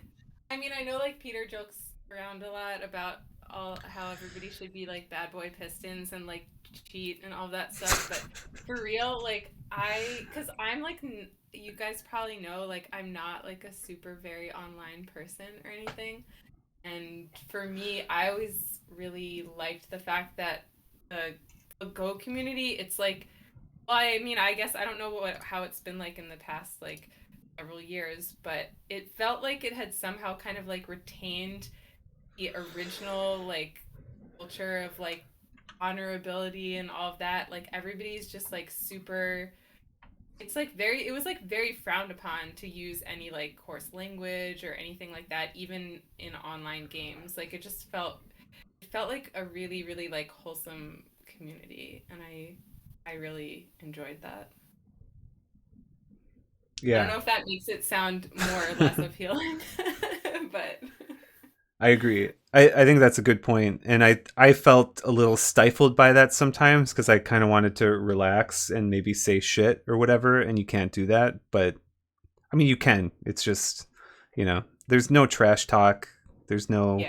I mean, I know like Peter jokes around a lot about how everybody should be like bad boy Pistons and like cheat and all that stuff, but for real, like because I'm like, you guys probably know, like I'm not like a super very online person or anything, and for me, I always really liked the fact that the Go community, it's like, well, I mean, I guess I don't know how it's been like in the past like several years, but it felt like it had somehow kind of like retained the original like culture of like honorability and all of that. Like everybody's just like super, it's like it was like very frowned upon to use any like coarse language or anything like that, even in online games. Like it felt like a really, really like wholesome community, and I really enjoyed that. Yeah. I don't know if that makes it sound more or less appealing, but I agree. I think that's a good point. And I felt a little stifled by that sometimes because I kind of wanted to relax and maybe say shit or whatever, and you can't do that. But I mean, you can. It's just, there's no trash talk. There's no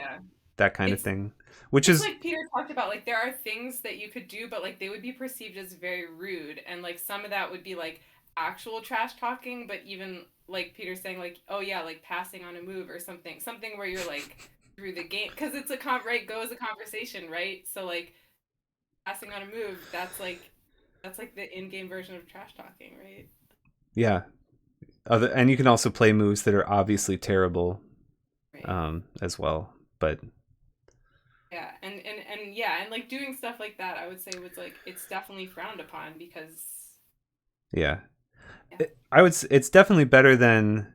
that kind of thing. Which is like Peter talked about, like there are things that you could do, but like they would be perceived as very rude, and like some of that would be like actual trash talking, but even like Peter saying like, oh yeah, like passing on a move or something where you're like through the game, because it's a Go is a conversation, right? So like passing on a move, that's like the in-game version of trash talking, right? Yeah. And you can also play moves that are obviously terrible, right. As well, but yeah, and like doing stuff like that, I would say was like, it's definitely frowned upon because it's definitely better than,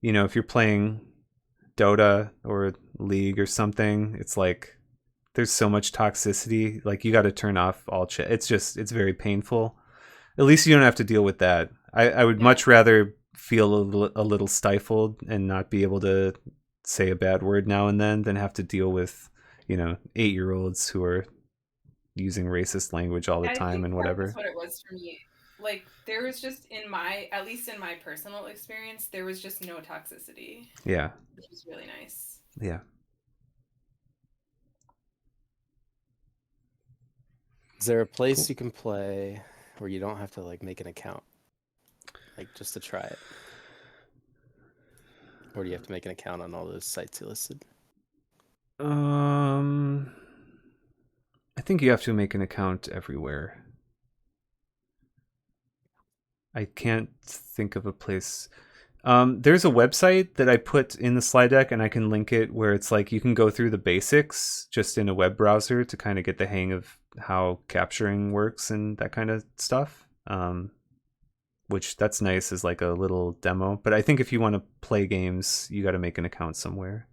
if you're playing Dota or League or something, it's like there's so much toxicity, like you got to turn off all chat. It's very painful. At least you don't have to deal with that. I would much rather feel a little stifled and not be able to say a bad word now and then than have to deal with 8-year-olds who are using racist language all the time and whatever. That's what it was for me. Like there was just at least in my personal experience, there was just no toxicity. Yeah. Which was really nice. Yeah. Is there a place you can play where you don't have to like make an account? Like just to try it? Or do you have to make an account on all those sites you listed? I think you have to make an account everywhere. I can't think of a place. There's a website that I put in the slide deck, and I can link it, where it's like you can go through the basics just in a web browser to kind of get the hang of how capturing works and that kind of stuff. Which that's nice as like a little demo. But I think if you want to play games, you got to make an account somewhere.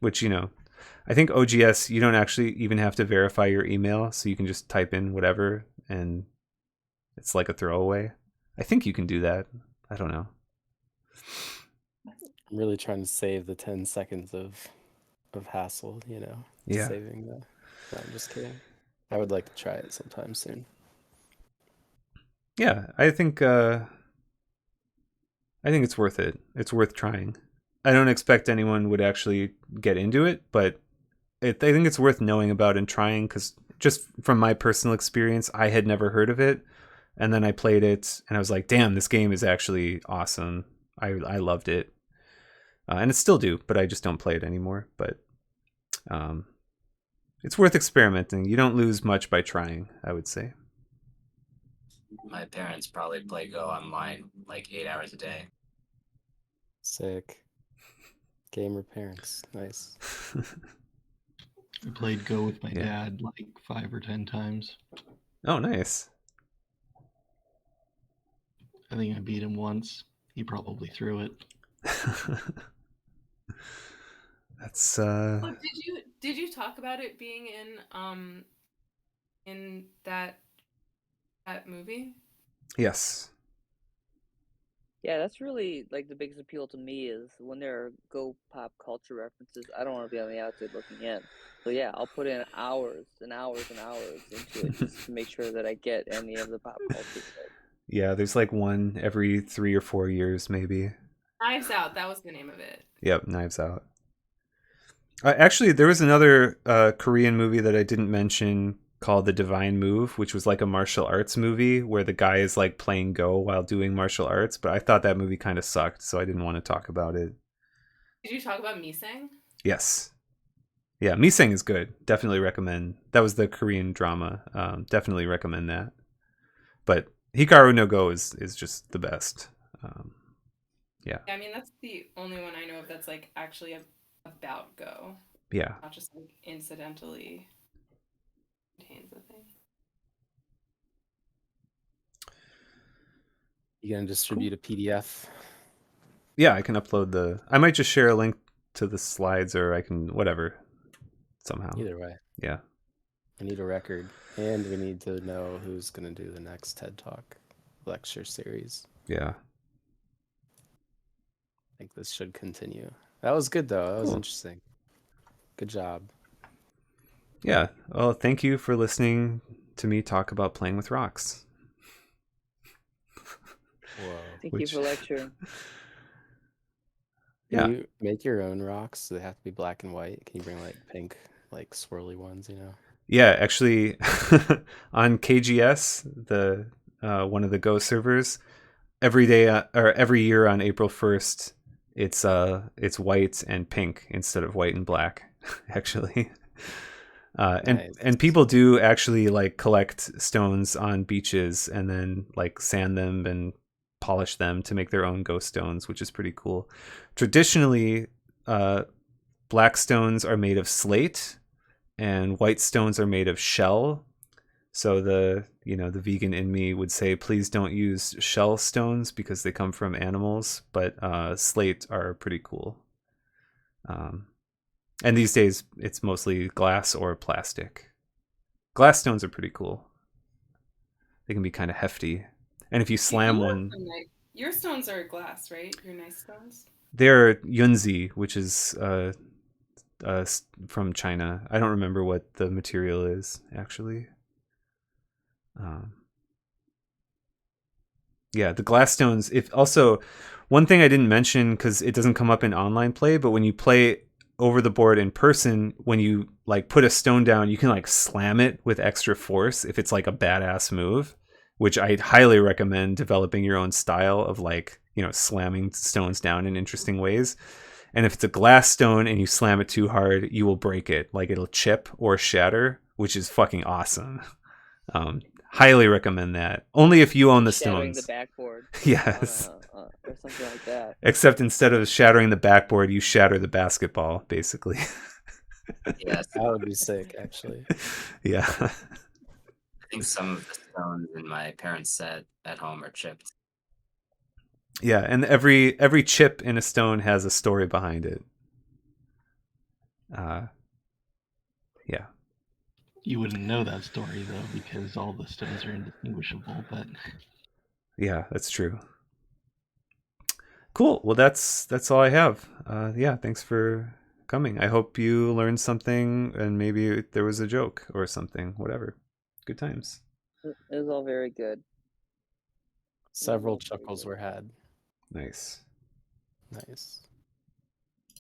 Which, I think OGS, you don't actually even have to verify your email, so you can just type in whatever and it's like a throwaway. I think you can do that. I don't know. I'm really trying to save the 10 seconds of hassle, Yeah. Saving the... No, I'm just kidding. I would like to try it sometime soon. Yeah, I think it's worth it. It's worth trying. I don't expect anyone would actually get into it, but I think it's worth knowing about and trying, because just from my personal experience, I had never heard of it. And then I played it and I was like, damn, this game is actually awesome. I loved it. And I still do, but I just don't play it anymore. But It's worth experimenting. You don't lose much by trying, I would say. My parents probably play Go online like 8 hours a day. Sick. Gamer parents. Nice. I played Go with my dad like 5 or 10 times. Oh, nice. I think I beat him once. He probably threw it. That's Oh, did you talk about it being in that movie? Yes. Yeah, that's really like the biggest appeal to me is when there are Go pop culture references. I don't want to be on the outside looking in. So yeah, I'll put in hours and hours and hours into it just to make sure that I get any of the pop culture stuff. Yeah, there's like one every 3 or 4 years, maybe. Knives Out, that was the name of it. Yep, Knives Out. Actually, there was another Korean movie that I didn't mention called The Divine Move, which was like a martial arts movie where the guy is like playing Go while doing martial arts. But I thought that movie kind of sucked, so I didn't want to talk about it. Did you talk about Misang? Yes. Yeah, Misang is good. Definitely recommend. That was the Korean drama. Definitely recommend that. But Hikaru no Go is just the best. Yeah. I mean, that's the only one I know of that's like actually about Go. Yeah. Not just like incidentally contains the thing. You gonna distribute a PDF? Yeah, I can upload I might just share a link to the slides, or I can whatever. Somehow. Either way. Yeah. We need a record, and we need to know who's gonna do the next TED Talk lecture series. Yeah. I think this should continue. That was good though. That was Cool. interesting. Good job. Yeah. Well, thank you for listening to me talk about playing with rocks. Whoa. Thank you for lecturing. Yeah. Can you make your own rocks? Do they have to be black and white? Can you bring like pink, like swirly ones, you know? Yeah, actually on KGS, the one of the Go servers, every day or every year on April 1st, it's white and pink instead of white and black, actually. Nice. And people do actually like collect stones on beaches and then like sand them and polish them to make their own Go stones, which is pretty cool. Traditionally, black stones are made of slate and white stones are made of shell. So the vegan in me would say, please don't use shell stones because they come from animals, but slate are pretty cool. And these days it's mostly glass or plastic. Glass stones are pretty cool. They can be kind of hefty. And if you slam one... Your stones are glass, right? Your nice stones? They're yunzi, which is from China. I don't remember what the material is, actually. Yeah, the glass stones. If also, one thing I didn't mention because it doesn't come up in online play, but when you play over the board in person, when you like put a stone down, you can like slam it with extra force if it's like a badass move, which I'd highly recommend developing your own style of like, slamming stones down in interesting ways. And if it's a glass stone and you slam it too hard, you will break it. Like it'll chip or shatter, which is fucking awesome. Highly recommend that. Only if you own the Shattering stones. the backboard. Yes. Or something like that. Except instead of shattering the backboard, you shatter the basketball, basically. Yes. That would be sick, actually. Yeah. I think some of the stones in my parents' set at home are chipped. Yeah, and every chip in a stone has a story behind it. Yeah. You wouldn't know that story though because all the stones are indistinguishable, but yeah, that's true. Cool. Well, that's all I have. Yeah, thanks for coming. I hope you learned something and maybe there was a joke or something, whatever. Good times. It was all very good. Several chuckles were had. Nice. Nice.